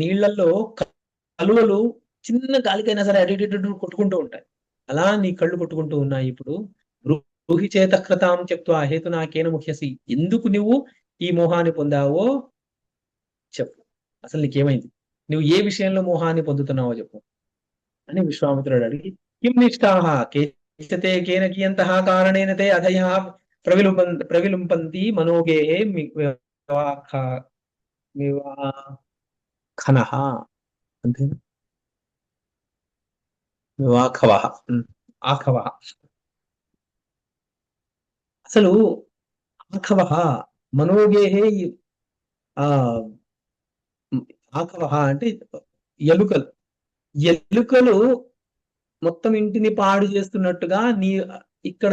నీళ్ళల్లో కలువలు చిన్న గాలికైనా సరే అటు ఇటు కొట్టుకుంటూ ఉంటాయి. అలా నీ కళ్ళు కొట్టుకుంటూ ఉన్నాయి. ఇప్పుడు బ్రూహి చేతకృతాం చెప్తూ ఆ హేతు నాకేన ముఖ్యసి, ఎందుకు నువ్వు ఈ మోహాన్ని పొందావో చెప్పు. అసలు నీకేమైంది, నువ్వు ఏ విషయంలో మోహాన్ని పొందుతున్నావో చెప్పు అని విశ్వామిత్రుడు అడిగి, కిం నిష్ఠాః కేశతే కేన కియంతః కారణేన తే అధయః ప్రవిలుంపంతి మనోగేః వివాఖనః. అంతేనా? వివాఖవః, ఆఖవః. అసలు ఆఖవః మనోగేః, ఆఖవః అంటే ఎలుకలు. ఎలుకలు మొత్తం ఇంటిని పాడు చేస్తున్నట్టుగా ఇక్కడ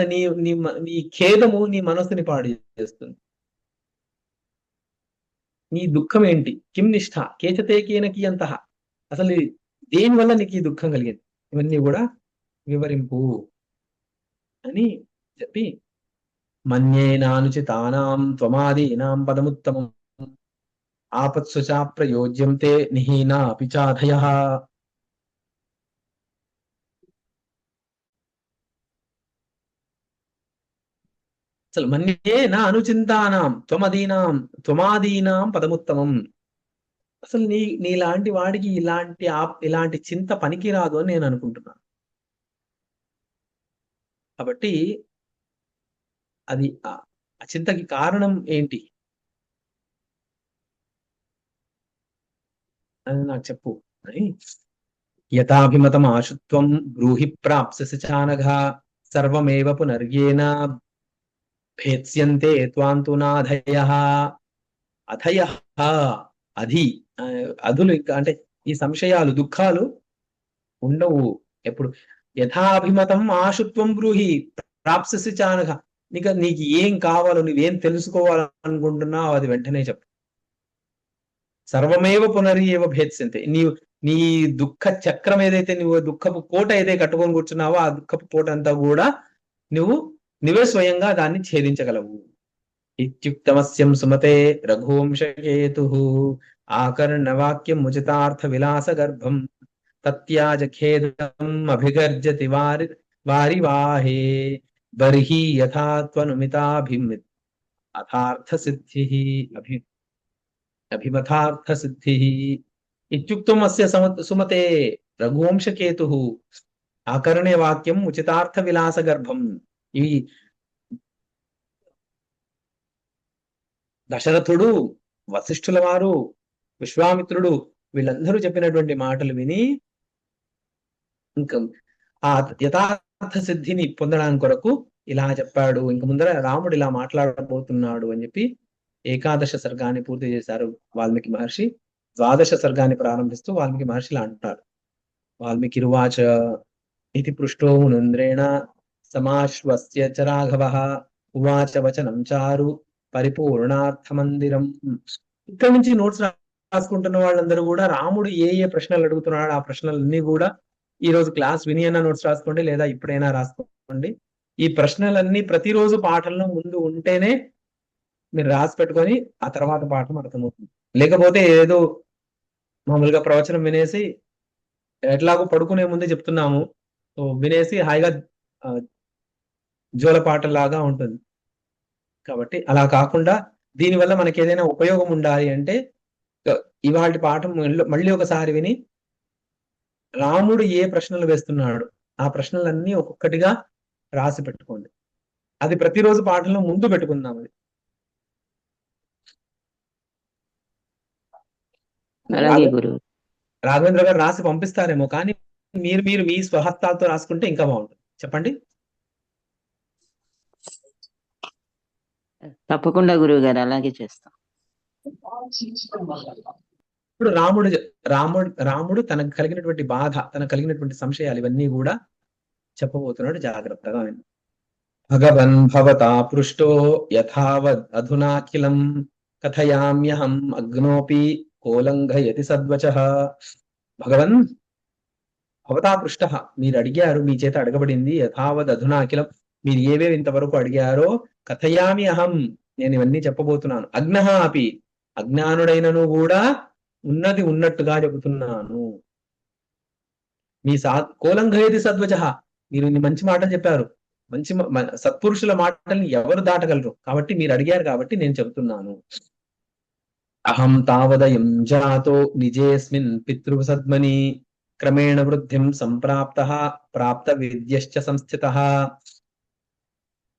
నీ ఖేదము నీ మనస్సుని పాడు చేస్తుంది. నీ దుఃఖం ఏంటి? కిం నిష్ఠ కేచతే కేన కియంతః, అసలు దేని వల్ల నీకు ఈ దుఃఖం కలిగింది, ఇవన్నీ కూడా వివరింపు అని చెప్పి, మన్యేనానుచితానాం త్వమాదీనాం పదముత్తమం ఆపత్సు చ ప్రయోజ్యం తే నిహీనా అపి చాధయః. అసలు మన్యే నా అనుచింతానాం త్వమాదీనాం పదముత్తమం. అసలు నీలాంటి వాడికి ఇలాంటి చింత పనికిరాదు అని నేను అనుకుంటున్నాను. కాబట్టి అది ఆ చింతకి కారణం ఏంటి అని నాకు చెప్పు అని. యథాభిమతం ఆశుత్వం బ్రూహి ప్రాప్స్యసి చానఘ సర్వమేవ పునర్యేన భేత్స్యంతే త్వాంతు నాధయః. అధయః, అధులు ఇంకా అంటే ఈ సంశయాలు, దుఃఖాలు ఉండవు ఎప్పుడు. యథాభిమతం ఆశుత్వం బ్రూహి ప్రాప్స్యసి చానఘ, నీకు ఏం కావాలో, నువ్వేం తెలుసుకోవాలనుకుంటున్నావు అది వెంటనే చెప్పు. సర్వమేవ పునర్యేవ భేత్స్యంతే, నీ దుఃఖ చక్రం ఏదైతే నువ్వు దుఃఖపు కోట ఏదైతే కట్టుకొని కూర్చున్నావో ఆ దుఃఖపు కోట అంతా కూడా నువ్వే స్వయంగా దాన్ని ఛేదించగలవు. ఇత్యుక్తమస్యం సుమతే రఘువంశకేతు ఆకర్ణవాక్యం ముచితార్థ విలాస గర్భం తత్యాజ ఖేదం అభిగర్జతి వారివాహే బర్హి యథా త్వనుమితాభిమిత్ అథార్థ సిద్ధి అభిమతార్థ సిద్ధి. ఇత్యుక్తం అస్య సుమతే రఘువంశకేతు ఆకర్ణే వాక్యం ఉచితార్థ విలాస గర్భం. ఈ దశరథుడు, వశిష్ఠుల వారు, విశ్వామిత్రుడు వీళ్ళందరూ చెప్పినటువంటి మాటలు విని ఇంకా ఆ యథార్థ సిద్ధిని పొందడానికి కొరకు ఇలా చెప్పాడు. ఇంక ముందర రాముడు ఇలా మాట్లాడబోతున్నాడు అని చెప్పి ఏకాదశ సర్గాన్ని పూర్తి చేశారు వాల్మీకి మహర్షి. ద్వాదశ సర్గాన్ని ప్రారంభిస్తూ వాల్మీకి మహర్షి ఇలా అంటారు. వాల్మీకి రువాచ ఇది పృష్టో మునుంద్రేణ సమాశ్వస్య చ రాఘవః ఉవాచ వచనం చారు పరిపూర్ణార్థమందిరం. ఇక్కడ నుంచి నోట్స్ రాసుకుంటున్న వాళ్ళందరూ కూడా రాముడు ఏ ఏ ప్రశ్నలు అడుగుతున్నాడు ఆ ప్రశ్నలన్నీ కూడా ఈ రోజు క్లాస్ విని అయినా నోట్స్ రాసుకోండి, లేదా ఇప్పుడైనా రాసుకోండి. ఈ ప్రశ్నలన్నీ ప్రతిరోజు పాఠంలో ముందు ఉంటేనే మీరు రాసి పెట్టుకొని ఆ తర్వాత పాఠం అర్థమవుతుంది. లేకపోతే ఏదో మామూలుగా ప్రవచనం వినేసి ఎట్లాగో పడుకునే ముందే చెప్తున్నాము, సో వినేసి హాయిగా జోలపాటలాగా ఉంటుంది. కాబట్టి అలా కాకుండా దీనివల్ల మనకి ఏదైనా ఉపయోగం ఉండాలి అంటే ఇవాళ పాఠం మళ్ళీ ఒకసారి విని రాముడు ఏ ప్రశ్నలు వేస్తున్నాడు ఆ ప్రశ్నలన్నీ ఒక్కొక్కటిగా రాసి పెట్టుకోండి. అది ప్రతిరోజు పాఠంలో ముందు పెట్టుకుందాం. అది రాఘవేంద్ర గారు రాసి పంపిస్తారేమో, కానీ మీరు మీ స్వహస్తాలతో రాసుకుంటే ఇంకా బాగుంటుంది. చెప్పండి. తప్పకుండా గురువు గారు, అలాగే చేస్తాం. ఇప్పుడు రాముడు తనకు కలిగినటువంటి బాధ, తనకు కలిగినటువంటి సంశయాలు ఇవన్నీ కూడా చెప్పబోతున్నాడు. జాగ్రత్తగా విను. భగవన్ భవతా పృష్టో యథావద్ అధునాఖిలం కథయామ్యహం అగ్నోపి కోలంఘయతి సద్వచః. భగవన్ భవతా పృష్ట, మీరు అడిగారు, మీ చేత అడగబడింది. యథావద్ అధునాఖిలం, మీరు ఏవేవి ఇంతవరకు అడిగారో కథయామి అహం, నేను ఇవన్నీ చెప్పబోతున్నాను. అగ్నః అపి, అజ్ఞానుడైనను కూడా ఉన్నది ఉన్నట్టుగా చెబుతున్నాను. మీ కోలంఘయతి సద్వచః, మీరు ఇన్ని మంచి మాటలు చెప్పారు. మంచి సత్పురుషుల మాటల్ని ఎవరు దాటగలరు? కాబట్టి మీరు అడిగారు కాబట్టి నేను చెబుతున్నాను. అహం తావదయం జాతో నిజేస్మిన్ పితృసద్మని క్రమేణ వృద్ధిం సంప్రాప్తః ప్రాప్త విద్యశ్చ సంస్థితః.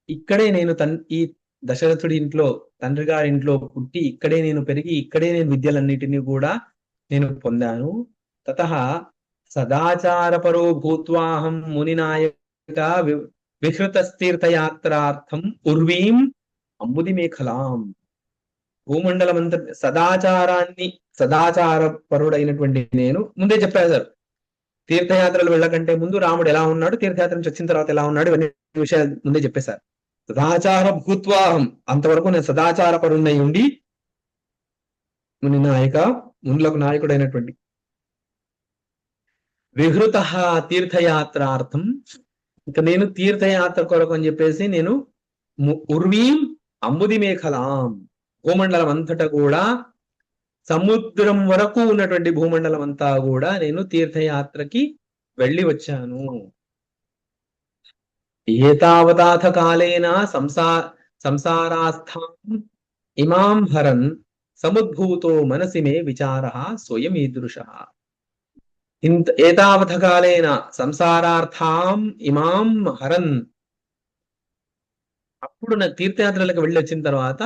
ఇక్కడే నేను ఈ దశరథుడి ఇంట్లో, తండ్రి గారి ఇంట్లో పుట్టి, ఇక్కడే నేను పెరిగి, ఇక్కడే నేను విద్యలన్నిటినీ కూడా నేను పొందాను. తతః సదాచారపరో భూత్వాహం మునినాయక విహృతస్తీర్థయాత్రార్థం ఉర్వీం అంబుది మేఖలాం. భూమండలమంత సదాచారపరుడైనటువంటి నేను, ముందే చెప్పారు సార్, తీర్థయాత్రలు వెళ్ళకంటే ముందు రాముడు ఎలా ఉన్నాడు, తీర్థయాత్ర నుంచి వచ్చిన తర్వాత ఎలా ఉన్నాడు, ఇవన్నీ విషయాలు ముందే చెప్పేశారు. సదాచార భూత్వాహం, అంతవరకు నేను సదాచార పరుణ్ణై ఉండి ముని నాయక, మునులకు నాయకుడైనటువంటి విహృత తీర్థయాత్రార్థం, ఇక నేను తీర్థయాత్ర కొరకు అని చెప్పేసి నేను ఉర్వీం అంబుది మేఖలాం, భూమండలం అంతటా కూడా, సముద్రం వరకు ఉన్నటువంటి భూమండలం అంతా కూడా నేను తీర్థయాత్రకి వెళ్ళి వచ్చాను. ఏతావతాథ కాలేన సంసారాస్థాం ఇమాం హరన్ సముద్భూతో మనసి మే విచారః స్వయం ఈదృశః. ఏతావత కాలేన సంసారార్థాం ఇమాం హరన్, అప్పుడు నా తీర్థయాత్రలకు వెళ్ళి వచ్చిన తర్వాత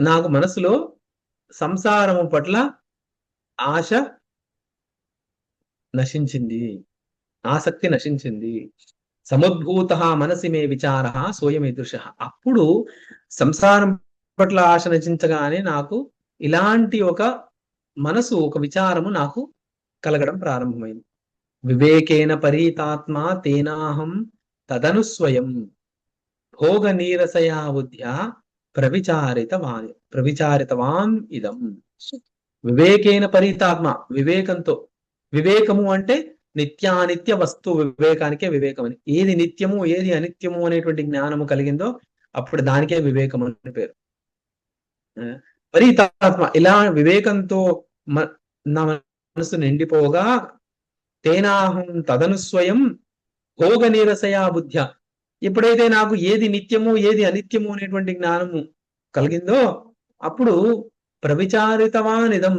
నాకు మనసులో సంసారము పట్ల ఆశ నశించింది, ఆసక్తి నశించింది. సముద్భూత మనసి మే విచారః సోయం ఈదృశః. అప్పుడు సంసారం పట్ల ఆశ నశించగానే నాకు ఇలాంటి ఒక మనసు, ఒక విచారము నాకు కలగడం ప్రారంభమైంది. వివేకేన పరీతాత్మా తేనాహం తదనుస్వయం భోగ నీరసయా బుద్ధ్యా ప్రవిచారితవాన్ ఇదం. వివేకేన పరీతాత్మ, వివేకంతో వివేకము అంటే నిత్యానిత్య వస్తు వివేకానికే వివేకం అని. ఏది నిత్యము ఏది అనిత్యము అనేటువంటి జ్ఞానము కలిగిందో అప్పుడు దానికే వివేకం అని పేరు. పరితాత్మ ఇలా వివేకంతో నా మనసు నిండిపోగా తేనాహం తదను స్వయం భోగ నీరసయా బుద్ధ్య. ఎప్పుడైతే నాకు ఏది నిత్యము ఏది అనిత్యము అనేటువంటి జ్ఞానము కలిగిందో అప్పుడు ప్రవిచారితవానిదం,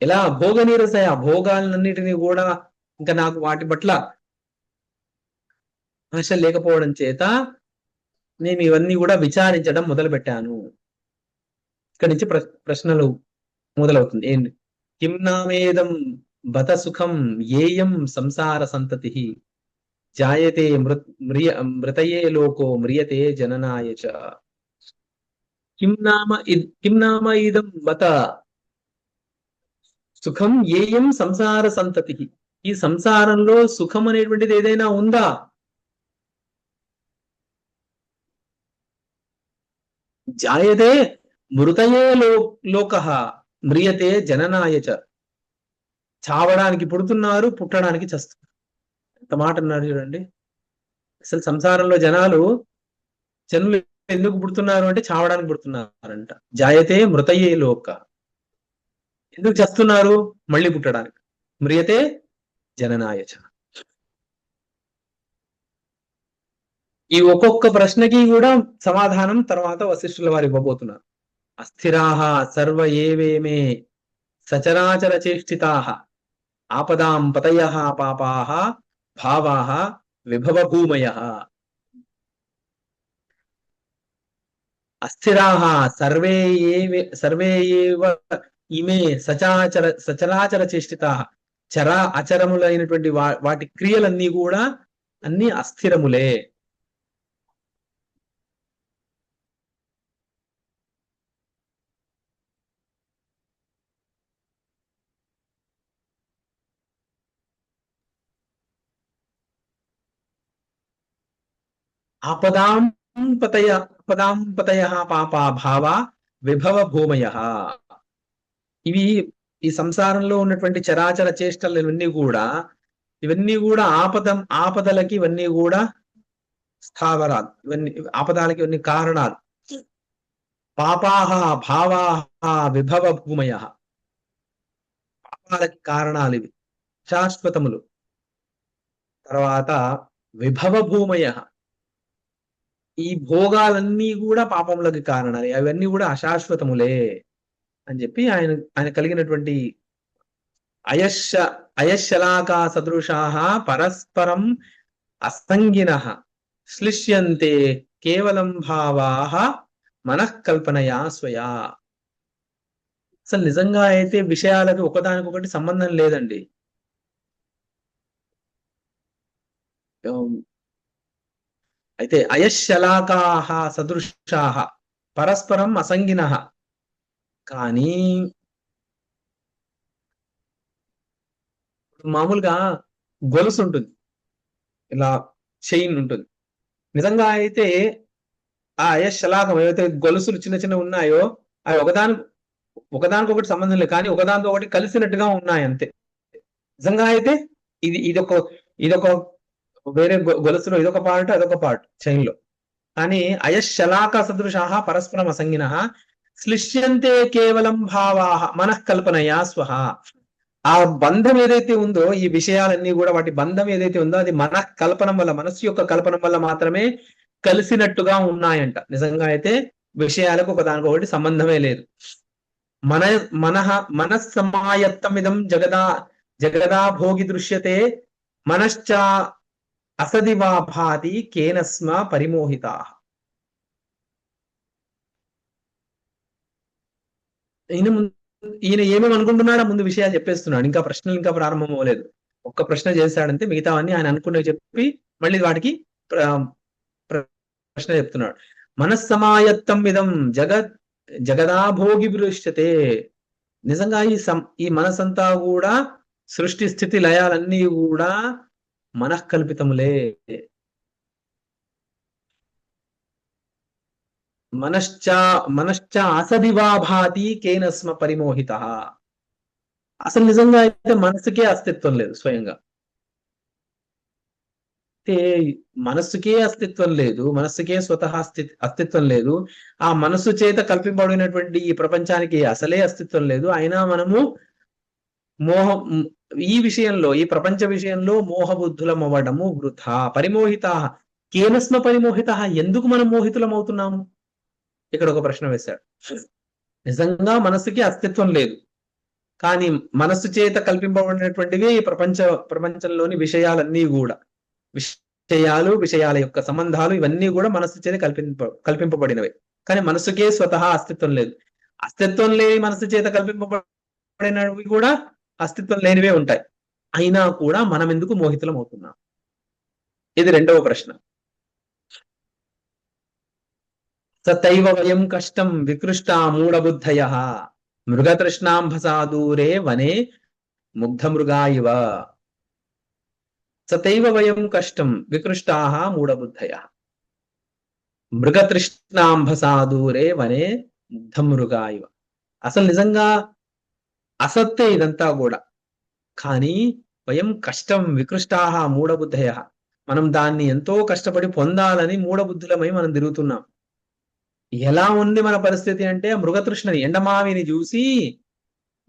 ఇలా భోగ నీరసయ భోగాలన్నిటినీ కూడా ఇంకా నాకు వాటి పట్ల ఆశ లేకపోవడం చేత నేను ఇవన్నీ కూడా విచారించడం మొదలు పెట్టాను. ఇక్కడి నుంచి ప్రశ్నలు మొదలవుతుంది. ఏంటి? కిం నామేదం బత సుఖం ఏయం సంసార సంతతి జాయతే మృతయే లోకో మ్రియతే జననాయ చ. కిం నామ ఇదం బత సుఖం ఏయం సంసార సంతతి. ఈ సంసారంలో సుఖం అనేటువంటిది ఏదైనా ఉందా? జాయతే మృతయే లోక మ్రియతే జననాయ చ. చావడానికి పుడుతున్నారు, పుట్టడానికి చస్తున్నారు. ఎంత మాట అన్నారు చూడండి. అసలు సంసారంలో జనులు ఎందుకు పుడుతున్నారు అంటే చావడానికి పుడుతున్నారంట. జాయతే మృతయే లోక. ఎందుకు చస్తున్నారు? మళ్ళీ పుట్టడానికి. మ్రియతే జననాయ చ. ఈ ఒక్కొక్క ప్రశ్నకి కూడా సమాధానం తర్వాత వశిష్ఠుల వారు ఇవ్వబోతున్నారు. అస్థిరాహ సర్వ ఏవేమే సచరాచర చేష్టితాః ఆపదాం పతయః పాపాః భావాః విభవ భూమయః. అస్థిరాః సర్వే ఏవ ఇమే సచరాచర చేష్టితాః. చరా అచరములైనటువంటి వాటి క్రియలన్నీ కూడా అన్ని అస్థిరములే. ఆపదాం పతయః పాపా భావా విభవ భూమయః. ఇవి ఈ సంసారంలో ఉన్నటువంటి చరాచర చేష్టలు ఇవన్నీ కూడా ఆపదలకి ఇవన్నీ కూడా స్థావరాలు. ఇవన్నీ ఆపదాలకి ఇవన్నీ కారణాలు. పాపాహ భావాహ విభవ భూమయః. పాపాలకి కారణాలు ఇవి, శాశ్వతములు. తర్వాత విభవ భూమయః. ఈ భోగాలన్నీ కూడా పాపములకి కారణాలు, అవన్నీ కూడా అశాశ్వతములే అని చెప్పి ఆయన కలిగినటువంటి అయశలాకా సదృశాః పరస్పరం అసంగినః శ్లిష్యంతే కేవలం భావాః మనఃకల్పనయా స్వయా. అసలు నిజంగా అయితే విషయాలకు ఒకదానికొకటి సంబంధం లేదండి. అయితే అయశలాకాః సదృశాః పరస్పరం అసంగినః. కానీ మామూలుగా గొలుసు ఉంటుంది, ఇలా చైన్ ఉంటుంది. నిజంగా అయితే ఆ అయశలాకం ఏవైతే గొలుసులు చిన్న చిన్న ఉన్నాయో అవి ఒకదానికొకటి సంబంధం లేదు, కానీ ఒకదానితో ఒకటి కలిసినట్టుగా ఉన్నాయి అంతే. నిజంగా అయితే ఇదొక వేరే గొలుసులో ఇదొక పార్ట్ అదొక పార్ట్ చైన్ లో. కానీ అయశలాక సదృశాః పరస్పరం అసంగినః శ్లిష్యంతే కేవలం భావాః మనఃకల్పనయా స్వః. ఆ బంధం ఏదైతే ఉందో, ఈ విషయాలన్నీ కూడా వాటి బంధం ఏదైతే ఉందో అది మనఃకల్పనం వల్ల, మనస్సు యొక్క కల్పనం వల్ల మాత్రమే కలిసినట్టుగా ఉన్నాయంట. నిజంగా అయితే విషయాలకు ఒకదానికొకటి సంబంధమే లేదు. మనస్సమాయత్తమిదం జగదా భోగి దృశ్యతే మనశ్చ అసదివా భాతి కేనస్మ పరిమోహితాః. ఈయన ఏమేమి అనుకుంటున్నాడో ముందు విషయాలు చెప్పేస్తున్నాడు. ఇంకా ప్రశ్నలు ఇంకా ప్రారంభం అవ్వలేదు. ఒక్క ప్రశ్న చేశాడంటే మిగతావన్నీ ఆయన అనుకున్నవి చెప్పి మళ్ళీ వాటికి ప్రశ్న చెప్తున్నాడు. మనస్సమాయత్తం ఇదం జగదా భోగి దృశ్యతే. నిజంగా ఈ మనసంతా కూడా సృష్టి స్థితి లయాలన్నీ కూడా మనఃకల్పితములే. మనశ్చ అసదివా భాతి కేనస్మ పరిమోహితః. అసలు నిజంగా అయితే మనసుకే అస్తిత్వం లేదు స్వయంగా. అంటే మనస్సుకే అస్తిత్వం లేదు. మనస్సుకే స్వతహా అస్తిత్వం లేదు. ఆ మనస్సు చేత కల్పింపబడినటువంటి ఈ ప్రపంచానికి అసలే అస్తిత్వం లేదు. అయినా మనము మోహం ఈ విషయంలో, ఈ ప్రపంచ విషయంలో మోహబుద్ధులమవ్వడము వృథా. పరిమోహితాః. కేనస్మ పరిమోహితాః. ఎందుకు మనం మోహితులమవుతున్నాము? ఇక్కడ ఒక ప్రశ్న వేశాడు. నిజంగా మనస్సుకి అస్తిత్వం లేదు. కానీ మనస్సు చేత కల్పింపబడినటువంటివి ఈ ప్రపంచంలోని విషయాలన్నీ కూడా. విషయాలు, విషయాల యొక్క సంబంధాలు ఇవన్నీ కూడా మనస్సు చేత కల్పింపబడినవి. కానీ మనస్సుకే స్వతహా అస్తిత్వం లేదు. అస్తిత్వం లేని మనస్సు చేత కల్పింపబడినవి కూడా అస్తిత్వం లేనివే ఉంటాయి. అయినా కూడా మనం ఎందుకు మోహితులం అవుతున్నాం? ఇది రెండవ ప్రశ్న. సతైవ వయం కష్టం వికృష్టా మూఢబుద్ధయః మృగతృష్ణాంభసాదూరే వనే ముగ్ధమృగా ఇవ. సతైవ వయం కష్టం వికృష్టాః మూఢబుద్ధయః మృగతృష్ణాంభసాదూరే వనే ముగ్ధమృగా ఇవ. అసలు నిజంగా అసత్తే ఇదంతా కూడా. కానీ వయం కష్టం వికృష్టాః మూఢబుద్ధయః. మనం దాన్ని ఎంతో కష్టపడి పొందాలని మూఢబుద్ధులమై మనం తిరుగుతున్నాం. ఎలా ఉంది మన పరిస్థితి అంటే, మృగతృష్ణని, ఎండమావిని చూసి,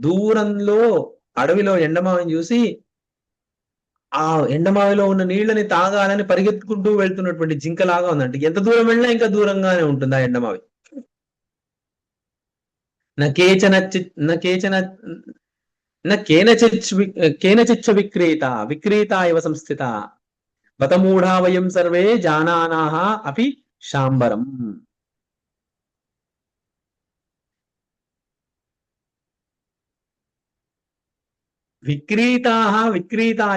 దూరంలో అడవిలో ఎండమావిని చూసి ఆ ఎండమావిలో ఉన్న నీళ్ళని తాగాలని పరిగెత్తుకుంటూ వెళ్తున్నటువంటి జింకలాగా ఉందంటే, ఎంత దూరం వెళ్ళినా ఇంకా దూరంగానే ఉంటుంది ఆ ఎండమావి. కేనచిచ్చ విక్రీత ఇవ సంస్థిత బతమూఢా వయం సర్వే జానానాః అపి శాంబరం. విక్రీత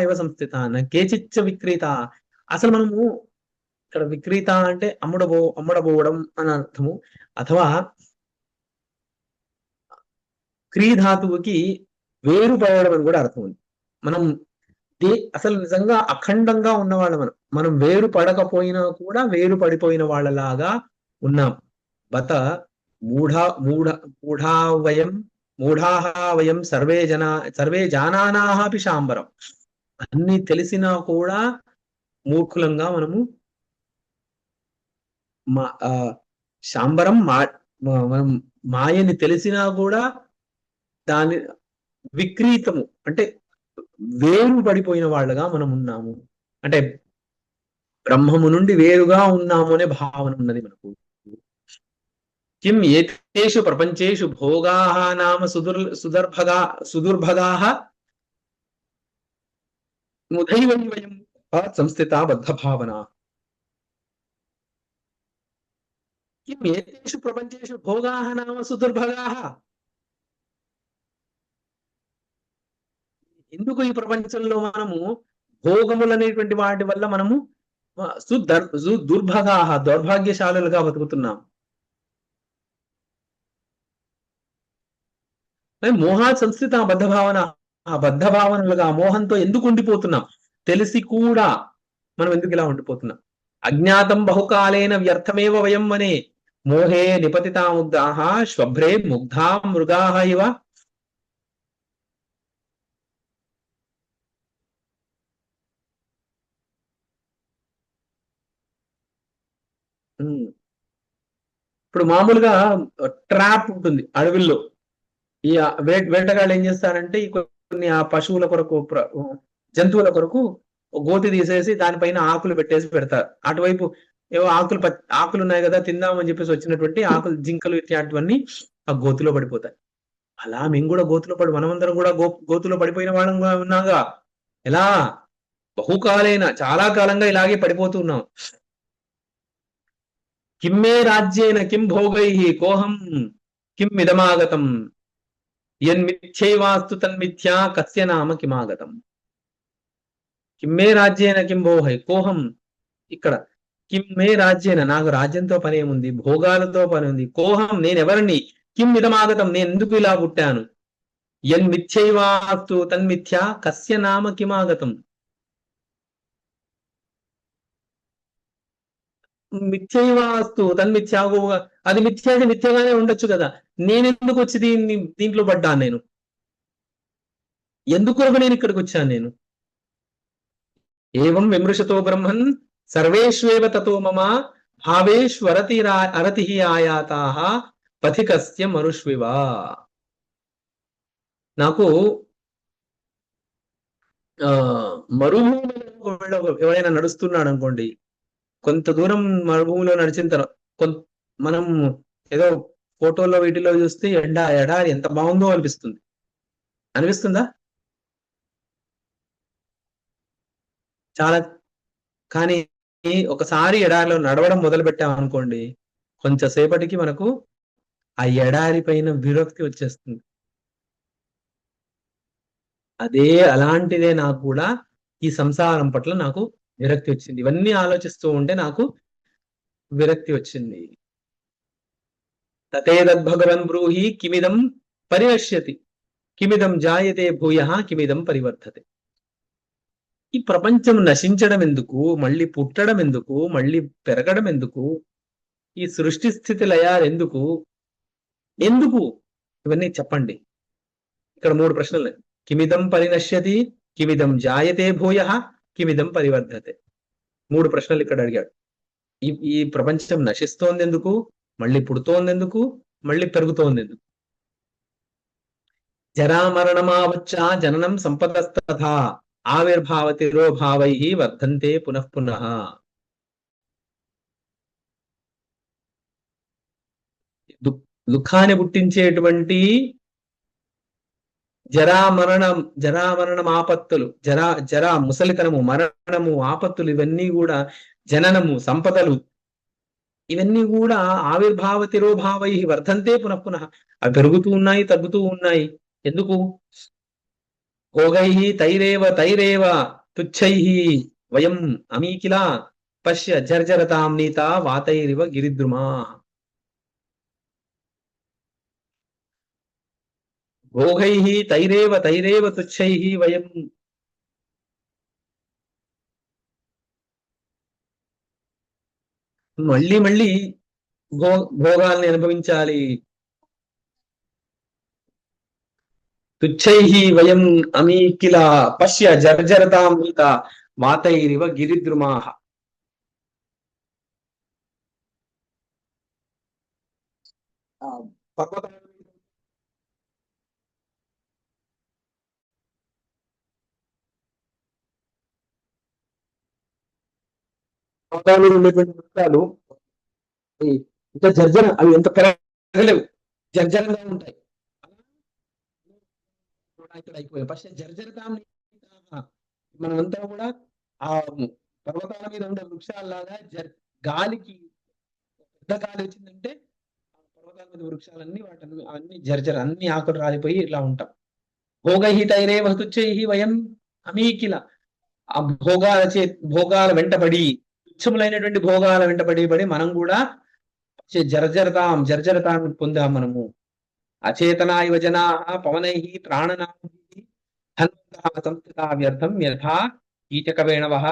ఇవ సంస్థిత కేచిచ్చ విక్రీత. అసలు మనము ఇక్కడ విక్రీత అంటే అమ్మడబోవడం అని అర్థము. అథవా క్రీధాతువుకి వేరుపడడం అని కూడా అర్థం ఉంది. మనం అసలు నిజంగా అఖండంగా ఉన్నవాళ్ళం. మనం వేరు పడకపోయినా కూడా వేరు పడిపోయిన వాళ్ళలాగా ఉన్నాం. బత మూఢాః వయం సర్వే జానానాః అపి శాంబరం. అన్ని తెలిసినా కూడా మూర్ఖులంగా మనము శాంబరం మనం మాయని తెలిసినా కూడా దాని విక్రీతము అంటే వేరు పడిపోయిన వాళ్ళగా మనం ఉన్నాము. అంటే బ్రహ్మము నుండి వేరుగా ఉన్నాము అనే భావన ఉన్నది మనకు. కిం ఏతేషు ప్రపంచేషు భోగాః నామ సుదుర్భగాః ముదైవం వయం సంస్థితా బద్ధభావన. కిం ఏతేషు ప్రపంచేషు భోగాః నామ సుదుర్భగాః. ఎందుకు ఈ ప్రపంచంలో మనము భోగములు అనేటువంటి వాటి వల్ల మనము దుర్భగాః దౌర్భాగ్యశాలులుగా బతుకుతున్నాం? మోహాత్ సంస్థిత బద్ధభావన. ఆ బద్ధభావనలుగా మోహంతో ఎందుకు ఉండిపోతున్నాం? తెలిసి కూడా మనం ఎందుకు ఇలా ఉండిపోతున్నాం? అజ్ఞాతం బహుకాలేన వ్యర్థమేవ వయం వనే మోహే నిపతితాముగ్ధాః శ్వభ్రే ముగ్ధా మృగాః ఇవ. ఇప్పుడు మామూలుగా ట్రాప్ ఉంటుంది అడవిల్లో. ఈ వేటగాళ్ళు ఏం చేస్తారంటే కొన్ని ఆ పశువుల కొరకు జంతువుల కొరకు గోతి తీసేసి దానిపైన ఆకులు పెట్టేసి పెడతారు. అటువైపు ఏవో ఆకులు ఉన్నాయి కదా తిందామని చెప్పేసి వచ్చినటువంటి ఆకులు, జింకలు ఇట్లాంటివన్నీ ఆ గోతిలో పడిపోతాయి. అలా మేము కూడా గోతిలో మనమందరం కూడా గోతిలో పడిపోయిన వాళ్ళం ఉన్నాగా. ఎలా బహుకాలైన చాలా కాలంగా ఇలాగే పడిపోతున్నాం. కిమ్మే రాజ్యేన కిం భోగైః కోహం కిం మిదమాగతం యన్మిథ్యైవాస్తు తన్మిథ్యా కస్య నామ కిమాగతం. కిమ్మే రాజ్యేన కిం భోగై కోహం. ఇక్కడ కిమ్మే రాజ్యేన, నాకు రాజ్యంతో పని ఏముంది, భోగాలతో పని ఉంది. కోహం, నేనెవరిని, కిం మిదమాగతం, నేను ఎందుకు ఇలా పుట్టాను. యన్మిథ్యైవాస్తు తన్మిథ్యా కస్య నామ కిమాగతం. మిథ్యైవాస్తు తన్మిథ్యాగు, అది మిథ్యగానే ఉండొచ్చు కదా, నేనెందుకు వచ్చి దీంట్లో పడ్డాను నేను? ఎందుకొరకు నేను ఇక్కడికి వచ్చాను నేను? ఏవం విమృశతో బ్రహ్మన్ సర్వేష్వేవ తతో మమ అరతి ఆయాతాః పథికస్య మనుష్వివ. నాకు మరుభూమిలో ఎవరైనా నడుస్తున్నాడు అనుకోండి, కొంత దూరం మరుభూమిలో నడిచిన తర్వాత మనం ఏదో ఫోటోల్లో వీటిలో చూస్తే ఎడారి ఎంత బాగుందో అనిపిస్తుందా? చాలా. కానీ ఒకసారి ఎడారిలో నడవడం మొదలు పెట్టాం అనుకోండి, కొంచెంసేపటికి మనకు ఆ ఎడారి పైన విరక్తి వచ్చేస్తుంది. అలాంటిదే నాకు కూడా ఈ సంసారం పట్ల నాకు విరక్తి వచ్చింది. ఇవన్నీ ఆలోచిస్తూ ఉంటే నాకు విరక్తి వచ్చింది. తతేదద్భగవన్ బ్రూహి కిమిదం పరినశ్యతి కిమిదం జాయతే భూయః కిమిదం పరివర్ధతే. ఈ ప్రపంచం నశించడం ఎందుకు, మళ్ళీ పుట్టడం ఎందుకు, మళ్ళీ పెరగడం ఎందుకు, ఈ సృష్టి స్థితి లయాలు ఎందుకు ఇవన్నీ చెప్పండి. ఇక్కడ 3 ప్రశ్నలు. కిమిదం పరినశ్యతి, కిమిదం జాయతే భూయః, కిమిదం పరివర్ధతే. 3 ప్రశ్నలు ఇక్కడ అడిగాడు. ఈ ప్రపంచం నశిస్తోంది ఎందుకు, మళ్ళీ పుడుతోంది ఎందుకు, మళ్ళీ పెరుగుతోంది ఎందుకు? జరామరణమావచ్చ జననం సంపదస్తథా ఆవిర్భావతిరోభావైః వర్ధంతే పునః పునః. దుఃఖాన్ని పుట్టించేటువంటి జరామరణం ఆపత్తులు, జరా ముసలితనము, మరణము, ఆపత్తులు, ఇవన్నీ కూడా, జననము, సంపదలు, ఇవన్నీ కూడా ఆవిర్భావతిరోభావై వర్ధంతే పునః పునః. అవి పెరుగుతూ ఉన్నాయి, తగ్గుతూ ఉన్నాయి. ఎందుకు? భోగైః తైరేవ తుచ్చైః వయం అమీకిలా పశ్య జర్జరతాం నీతా వాతైరివ గిరిద్రుమా. భోగైః తైరేవ తుచ్చైః వయం. మళ్ళీ భోగాల్ని అనుభవించాలి. తుచ్చైః వయం అమీకిల పశ్య జర్జరతాం నీతా వాతైరివ గిరిద్రుమాః. పర్వతాలు ఉండేటువంటి వృక్షాలు ఇంకా అవి ఎంత పెరగలేవు, జర్జరంగా ఉంటాయి. ఇక్కడ అయిపోయాయి. ఫస్ట్ జర్జరతాం మనమంతా కూడా ఆ పర్వతాల మీద ఉండే వృక్షాలలాగా గాలికి పెద్ద గాలి వచ్చిందంటే ఆ పర్వతాల మీద వృక్షాలన్నీ వాటి అన్ని అన్ని ఆకులు రాలిపోయి ఇట్లా ఉంటాం. భోగైః తైరేవ తుచ్చైః వయం అమీకిల. ఆ భోగాల వెంటబడి, తుచ్చములైనటువంటి భోగాల వెంటబడి మనం కూడా జర్జరతాం పొందాం మనము. అచేతనా ఇవ జనాః పవనైః ప్రాణనాభిః ధన్వంతః సంస్థితా వ్యర్థం యథా కీచకవేణవః.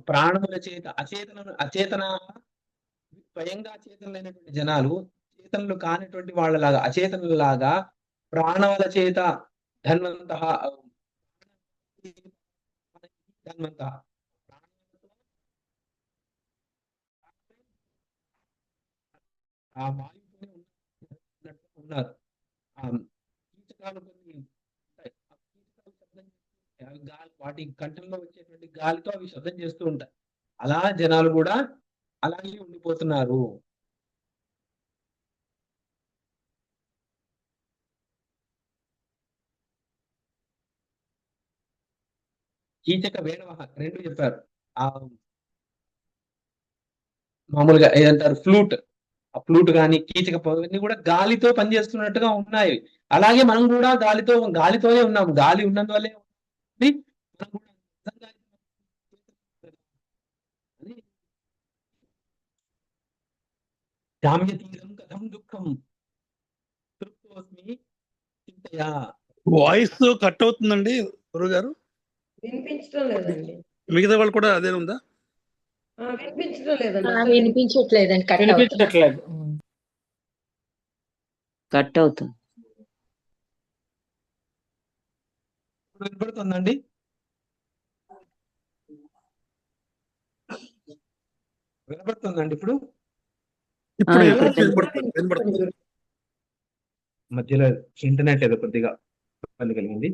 ప్రాణముల చేత అచేతనా, స్వయంగా అచేతనులైనటువంటి జనాలు, చేతనులు కానిటువంటి వాళ్ళలాగా, అచేతనులాగా ప్రాణముల చేత ధన్వంతః ఆ వాయువునే ఉన్నారు. కీచకాలు కొన్ని ఉంటాయి. వాటి కంఠంలో వచ్చేటువంటి గాలితో అవి శబ్దం చేస్తూ ఉంటాయి. అలా జనాలు కూడా అలాగే ఉండిపోతున్నారు. కీచక వేణవ 2 చెప్పారు. ఆ మామూలుగా ఏదంటారు ఫ్లూట్, ఆ ఫ్లూట్ కానీ కీచక ఇవన్నీ కూడా గాలితో పనిచేస్తున్నట్టుగా ఉన్నాయి. అలాగే మనం కూడా గాలితోనే ఉన్నాము. గాలి ఉన్నందువల్లే కథం దుఃఖం తృప్తోస్మి చింతయా. వాయిస్ కట్ అవుతుందండి గురువు గారు. వినిపించడం లేదండి. మిగతా వాళ్ళు కూడా అదే ఉందా? వినిపించడం లేదండి. వినిపించట్లేదండి. వినిపించట్లేదు. కట్ అవుతుంది. ఇప్పుడు వినపడుతుందండి? వినపడుతుందండి ఇప్పుడు? ఇప్పుడు ఇప్పుడు వినపడుతుంది వినపడుతుంది. మధ్యలో ఇంటర్నెట్ ఏదో కొద్దిగా ఇబ్బంది కలిగింది.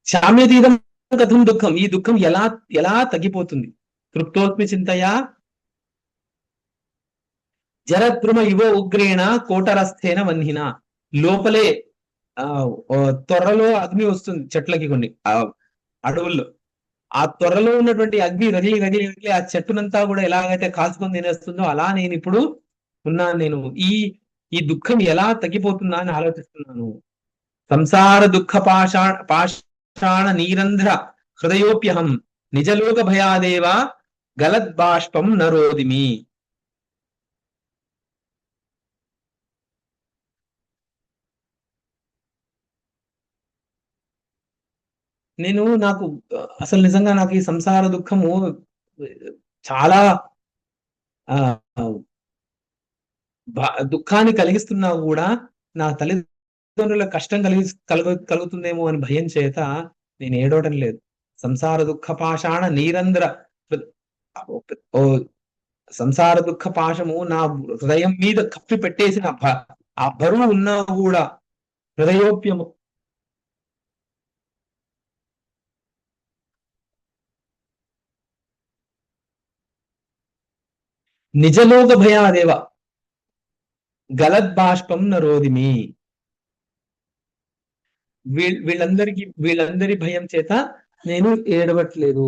శామ్యతీతం కథం దుఃఖం, ఈ దుఃఖం ఎలా ఎలా తగ్గిపోతుంది? తృప్తోస్మి చింతయా జరద్రుమ ఇవో ఉగ్రేణ కోటరస్థేన వన్హిన. లోపలే ఆ త్వరలో అగ్ని వస్తుంది చెట్లకి, కొన్ని అడవుల్లో. ఆ త్వరలో ఉన్నటువంటి అగ్ని రగిలి రగిలి రగిలి ఆ చెట్టునంతా కూడా ఎలాగైతే కాల్చుకొని తినేస్తుందో అలా నేను ఇప్పుడు ఉన్నాను. నేను ఈ ఈ దుఃఖం ఎలా తగ్గిపోతుందా అని ఆలోచిస్తున్నాను. సంసార దుఃఖ పాషాణ నీరంధ్ర హృదయోప్యహం నిజలోక భయాదేవ గలద్బాష్పం నరోదిమి. నాకు అసలు నిజంగా నాకు ఈ సంసార దుఃఖము చాలా ఆ దుఃఖాన్ని కలిగిస్తున్నా కూడా, నా తల్లిదండ్రుల కష్టం కలుగుతుందేమో అని భయం చేత నేను ఏడవడం లేదు. సంసార దుఃఖ పాషాణ నీరంధ్ర ఓ సంసార దుఃఖ పాశము నా హృదయం మీద కప్పి పెట్టేసిన ఆ బరువు ఉన్నా కూడా హృదయోప్యము నిజలోక భయాదేవ గలద్బాష్పం నరోదిమి. వీళ్ళందరి భయం చేత నేను ఏడవట్లేదు.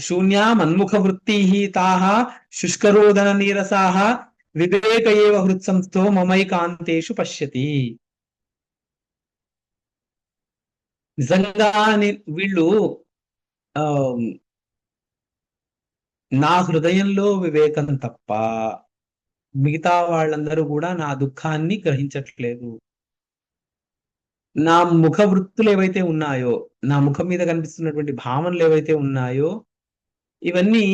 శూన్యామన్ముఖ వృత్తి తాః శుష్కరోదన నీరసాః వివేక ఏవ హృత్సంస్థో మమైకాంతేషు పశ్యతి. నిజంగా వీళ్ళు నా హృదయంలో వివేకం తప్ప మిగతా వాళ్ళందరూ కూడా నా దుఃఖాన్ని గ్రహించట్లేదు. నా ముఖ వృత్తులు ఏవైతే ఉన్నాయో, నా ముఖం మీద కనిపిస్తున్నటువంటి భావనలు ఏవైతే ఉన్నాయో, ఇవన్నీ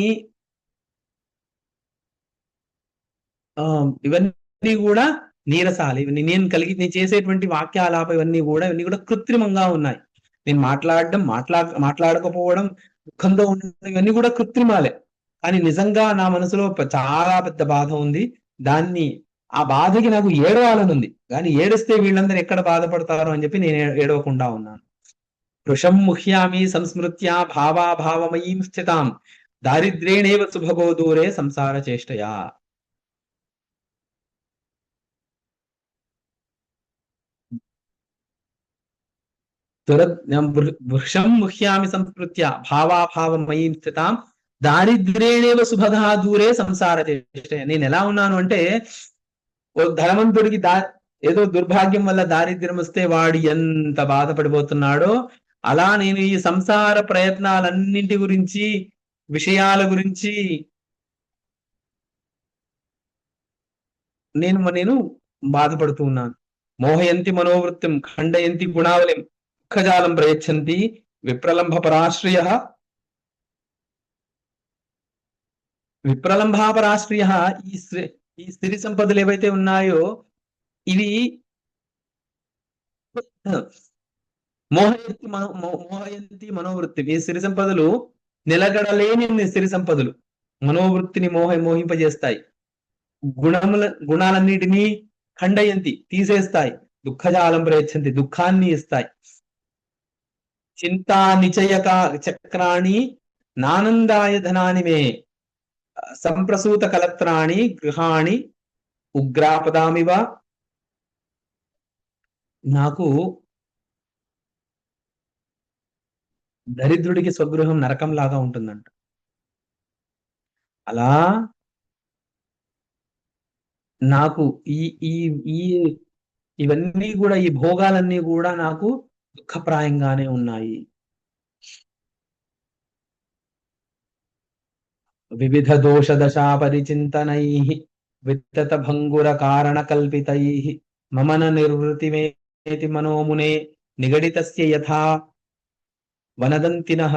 కూడా నీరసాలు. ఇవన్నీ నేను చేసేటువంటి వాక్యాలాప ఇవన్నీ కూడా కృత్రిమంగా ఉన్నాయి. నేను మాట్లాడకపోవడం, దుఃఖంతో ఉండడం, ఇవన్నీ కూడా కృత్రిమాలే. కానీ నిజంగా నా మనసులో చాలా పెద్ద బాధ ఉంది. ఆ బాధకి నాకు ఏడవాలని ఉంది. కానీ ఏడిస్తే వీళ్ళందరూ ఎక్కడ బాధపడతారు అని చెప్పి నేను ఏడవకుండా ఉన్నాను. వృషం ముహ్యామి సంస్మృత్య భావాభావమయీం స్థితాం దారిద్ర్యేణేవ సుభగో దూరే సంసార చేష్టయా. వృషం ముహ్యామి సంస్మృత్య భావాభావమయీం స్థితాం దారిద్ర్యేణేవ సుభగా దూరే సంసార చేష్టయ. నేను ఎలా ఉన్నాను అంటే, ఓ ధనవంతుడికి ఏదో దుర్భాగ్యం వల్ల దారిద్ర్యం వస్తే వాడు ఎంత బాధపడిపోతున్నాడో, అలా నేను ఈ సంసార ప్రయత్నాలన్నింటి గురించి, విషయాల గురించి నేను బాధపడుతూ ఉన్నాను. మోహయంతి మనోవృత్తిం ఖండయంతి గుణావలిం దుఃఖజాలం ప్రయచ్చంతి విప్రలంభపరాశ్రయ ఈ స్త్రీ సంపదలు ఏవైతే ఉన్నాయో ఇవి మోహయంతి మనోవృత్తి. ఈ సిరి సంపదలు నిలగడలేని సిరి సంపదలు మనోవృత్తిని మోహింపజేస్తాయి. గుణాలన్నిటినీ ఖండయంతి తీసేస్తాయి. దుఃఖజాలం ప్రయచ్చంతి దుఃఖాన్ని ఇస్తాయి. చింతా నిచయక చక్రాణి నానందాయ ధనాని మే సంప్రసూత కలత్రాణి గృహాణి ఉగ్రాపదామివ. నాకు దరిద్రుడికి స్వగృహం నరకం లాగా ఉంటుందంట. అలా నాకు ఈ ఇవన్నీ కూడా, ఈ భోగాలన్నీ కూడా నాకు దుఃఖప్రాయంగానే ఉన్నాయి. వివిధ దోష దశా పరిచింతనై విత్తత భంగుర కారణ కల్పితై మమన నిర్వృతిమేతి మనోమునే నిగడితస్య యథా వనదంతినః.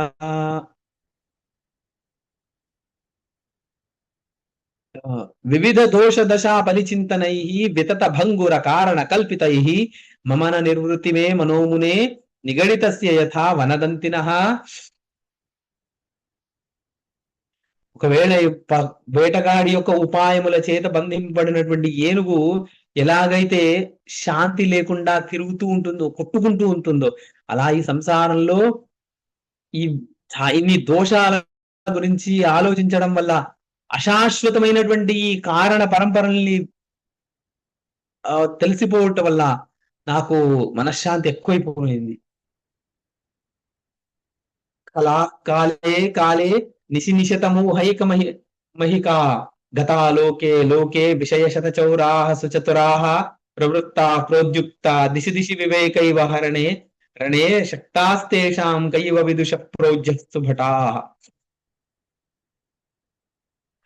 వివిధ దోష దశా పరిచింతనై వితత భంగుర కారణ కల్పితై మమన నిర్వృతిమే మనోమునే నిగడితస్య యథా వనదంతినః. ఒకవేళ వేటగాడి యొక్క ఉపాయముల చేత బంధింపబడినటువంటి ఏనుగు ఎలాగైతే శాంతి లేకుండా తిరుగుతూ ఉంటుందో, కొట్టుకుంటూ ఉంటుందో, అలా ఈ సంసారంలో ఈ ఇన్ని దోషాల గురించి ఆలోచించడం వల్ల అశాశ్వతమైనటువంటి ఈ కారణ పరంపరల్ని తెలిసిపోవటం వల్ల నాకు మనశ్శాంతి ఎక్కువైపోయింది. కాలే కాలే నిశి నిశతమోహైక మహికా గతాలోకే లోకే విషయశత చౌరాః సుచతురాః ప్రవృత్తా ప్రోద్యుక్తా దిశి దిశి వివేకైవ హరణే రణే శక్తాస్తేషాం కైవ విదుష ప్రోజ్యస్తు భటాః.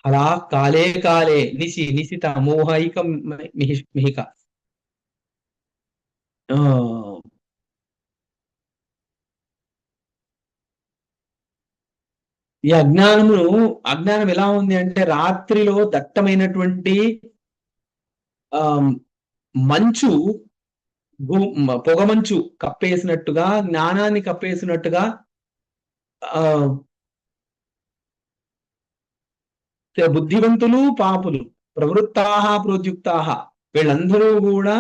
అలా కాలే కాలే నిశి నిశిత మోహైక మిహిక. ఈ అజ్ఞానం ఎలా ఉంది అంటే, రాత్రిలో దట్టమైనటువంటి మంచు, పొగమంచు కప్పేసినట్టుగా, జ్ఞానాన్ని కప్పేసినట్టుగా బుద్ధివంతులు పాపులు, ప్రవృత్తాహ ప్రోద్యుక్తాహ, వీళ్ళందరూ కూడా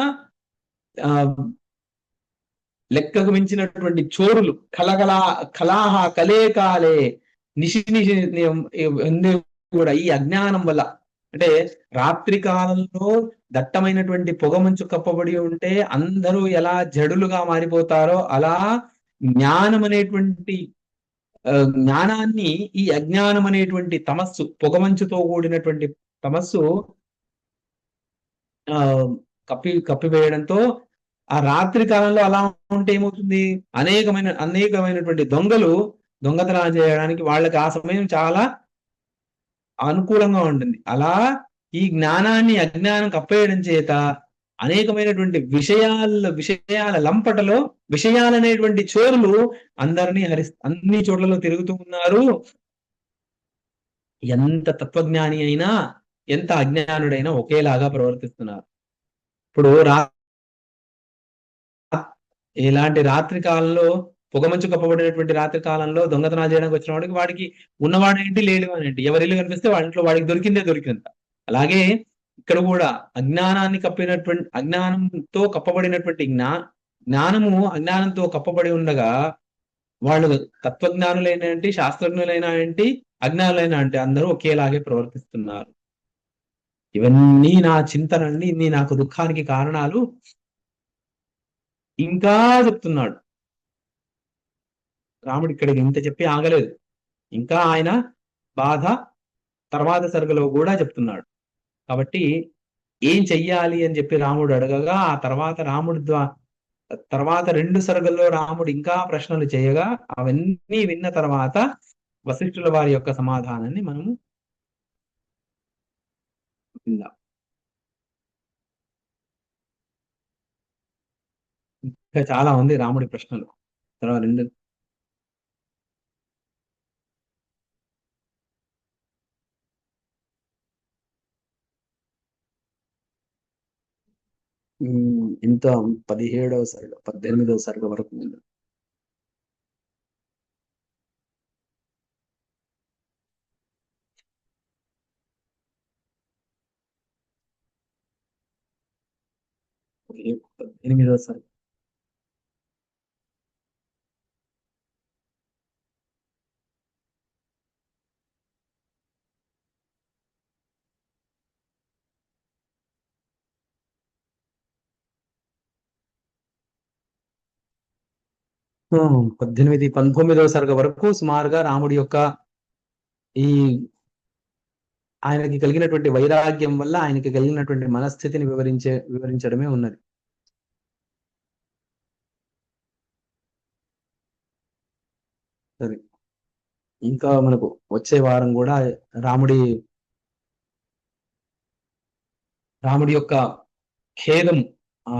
లెక్కకు మించినటువంటి చోరులు, కలాహ కలే కాలే నిశి నిశి కూడా ఈ అజ్ఞానం వల్ల. అంటే రాత్రి కాలంలో దట్టమైనటువంటి పొగమంచు కప్పబడి ఉంటే అందరూ ఎలా జడులుగా మారిపోతారో, అలా జ్ఞానం అనేటువంటి జ్ఞానాన్ని ఈ అజ్ఞానం అనేటువంటి తమస్సు, పొగమంచుతో కూడినటువంటి తమస్సు కప్పివేయడంతో ఆ రాత్రి కాలంలో అలా ఉంటే ఏమవుతుంది, అనేకమైనటువంటి దొంగలు దొంగతనాలు చేయడానికి వాళ్ళకి ఆ సమయం చాలా అనుకూలంగా ఉంటుంది. అలా ఈ జ్ఞానాన్ని అజ్ఞానం కప్పేయడం చేత అనేకమైనటువంటి విషయాల లంపటలో విషయాలనేటువంటి చోరులు అన్ని చోట్లలో తిరుగుతూ ఉన్నారు. ఎంత తత్వజ్ఞాని అయినా ఎంత అజ్ఞానుడైనా ఒకేలాగా ప్రవర్తిస్తున్నారు. ఇప్పుడు ఇలాంటి రాత్రి కాలంలో, పొగమంచు కప్పబడినటువంటి రాత్రి కాలంలో దొంగతనాలు చేయడానికి వచ్చిన వాడికి ఉన్నవాడేంటి లేనివాడేంటి, ఎవరి ఇల్లు కనిపిస్తే వాడి ఇంట్లో వాడికి దొరికిందంట. అలాగే ఇక్కడ కూడా అజ్ఞానంతో కప్పబడినటువంటి జ్ఞానము అజ్ఞానంతో కప్పబడి ఉండగా, వాళ్ళు తత్వజ్ఞానులైన ఏంటి, శాస్త్రజ్ఞులైన ఏంటి, అజ్ఞానులైన అంటే అందరూ ఒకేలాగే ప్రవర్తిస్తున్నారు. ఇవన్నీ నా చింతనండి, ఇన్ని నాకు దుఃఖానికి కారణాలు. ఇంకా చెప్తున్నాడు రాముడు. ఇక్కడికి ఇంత చెప్పి ఆగలేదు, ఇంకా ఆయన బాధ తర్వాత సరుగలో కూడా చెప్తున్నాడు. కాబట్టి ఏం చెయ్యాలి అని చెప్పి రాముడు అడగగా, ఆ తర్వాత తర్వాత 2 సరుగల్లో రాముడు ఇంకా ప్రశ్నలు చేయగా, అవన్నీ విన్న తర్వాత వశిష్ఠుల వారి యొక్క సమాధానాన్ని మనము విందాం. ఇంకా చాలా ఉంది రాముడి ప్రశ్నలు. తర్వాత 2 ఇంత 17వ సర్గ 18వ సర్గ వరకు ఉంది. ఓకే, 18వ సర్గ. ఆ, 19వ సర్గ వరకు సుమారుగా రాముడి యొక్క ఈ ఆయనకి కలిగినటువంటి వైరాగ్యం వల్ల ఆయనకి కలిగినటువంటి మనస్థితిని వివరించడమే ఉన్నది. సరే, ఇంకా మనకు వచ్చే వారం కూడా రాముడి యొక్క ఖేదం, ఆ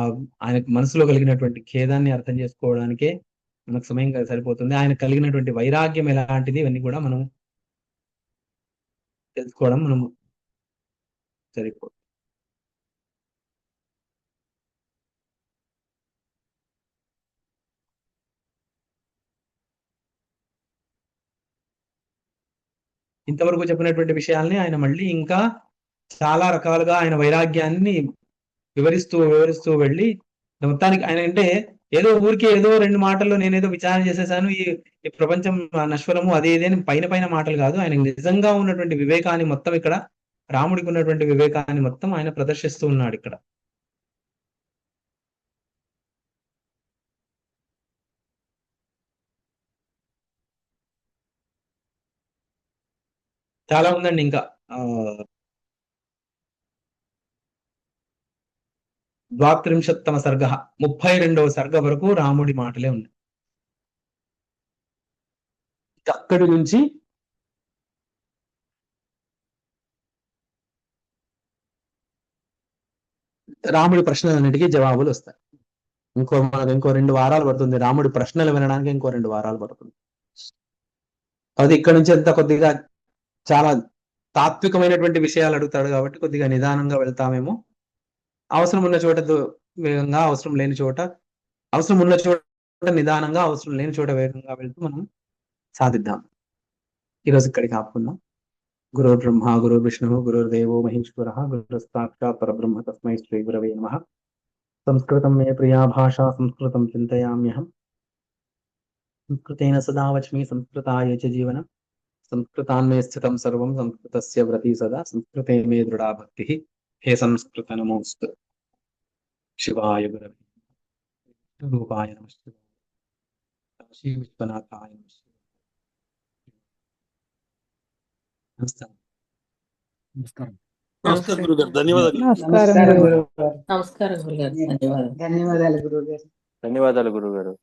ఆయనకు మనసులో కలిగినటువంటి ఖేదాన్ని అర్థం చేసుకోవడానికే మనకు సమయం సరిపోతుంది. ఆయన కలిగినటువంటి వైరాగ్యం ఎలాంటిది ఇవన్నీ కూడా మనం తెలుసుకోవడం మనం సరిపోతుంది. ఇంతవరకు చెప్పినటువంటి విషయాల్ని ఆయన మళ్ళీ ఇంకా చాలా రకాలుగా ఆయన వైరాగ్యాన్ని వివరిస్తూ వెళ్ళి మొత్తానికి ఆయన అంటే ఏదో ఊరికే ఏదో 2 మాటల్లో నేనేదో విచారణ చేసేసాను, ఈ ప్రపంచం నశ్వరము అదే ఇదే అని పైన మాటలు కాదు. ఆయన నిజంగా ఉన్నటువంటి వివేకాన్ని మొత్తం ఇక్కడ, రాముడికి ఉన్నటువంటి వివేకాన్ని మొత్తం ఆయన ప్రదర్శిస్తూ ఉన్నాడు ఇక్కడ. చాలా ఉందండి ఇంకా. ద్వాత్రింశత్తమ సర్గ, 32వ సర్గ వరకు రాముడి మాటలే ఉన్నాయి. అక్కడి నుంచి రాముడి ప్రశ్నలన్నిటికీ జవాబులు వస్తాయి. ఇంకో 2 వారాలు పడుతుంది. రాముడి ప్రశ్నలు వినడానికి ఇంకో 2 వారాలు పడుతుంది. అది ఇక్కడ నుంచి అంతా కొద్దిగా చాలా తాత్వికమైనటువంటి విషయాలు అడుగుతాడు కాబట్టి కొద్దిగా నిదానంగా వెళ్తామేమో. అవసరం ఉన్న చోట వేగంగా, అవసరం లేని చోట, అవసరం ఉన్న చోట నిదానంగా, అవసరం లేని చోట వేగంగా వెళ్తూ మనం సాధిద్దాం. ఈరోజు ఇక్కడికి ఆపుకుందాం. గురుర్ బ్రహ్మ గురుర్ విష్ణు గురుర్దేవో మహేశ్వర గురు సాక్షాత్ పరబ్రహ్మ తస్మై శ్రీ గురవే నమః. సంస్కృతం మే ప్రియా భాషా సంస్కృతం చింతయామ్యహం. సంస్కృతేన సదా వచ్మి సంస్కృతాయ చ జీవనం. సంస్కృతాన్మే స్థితం సర్వం సంస్కృతస్య వ్రతి సదా. సంస్కృతే మే దృఢా భక్తిః. హే సంస్కృత నమోస్తు. శివాయ గురవే రూపాయ నమః. శ్రీ విశ్వనాథాయ నమః. నమస్కారం. నమస్కారం గురుగారు, ధన్యవాదాలు. నమస్కారం గురుగారు. ధన్యవాదాలు. ధన్యవాదాలు గురువు గారు. ధన్యవాదాలు గురుగారు.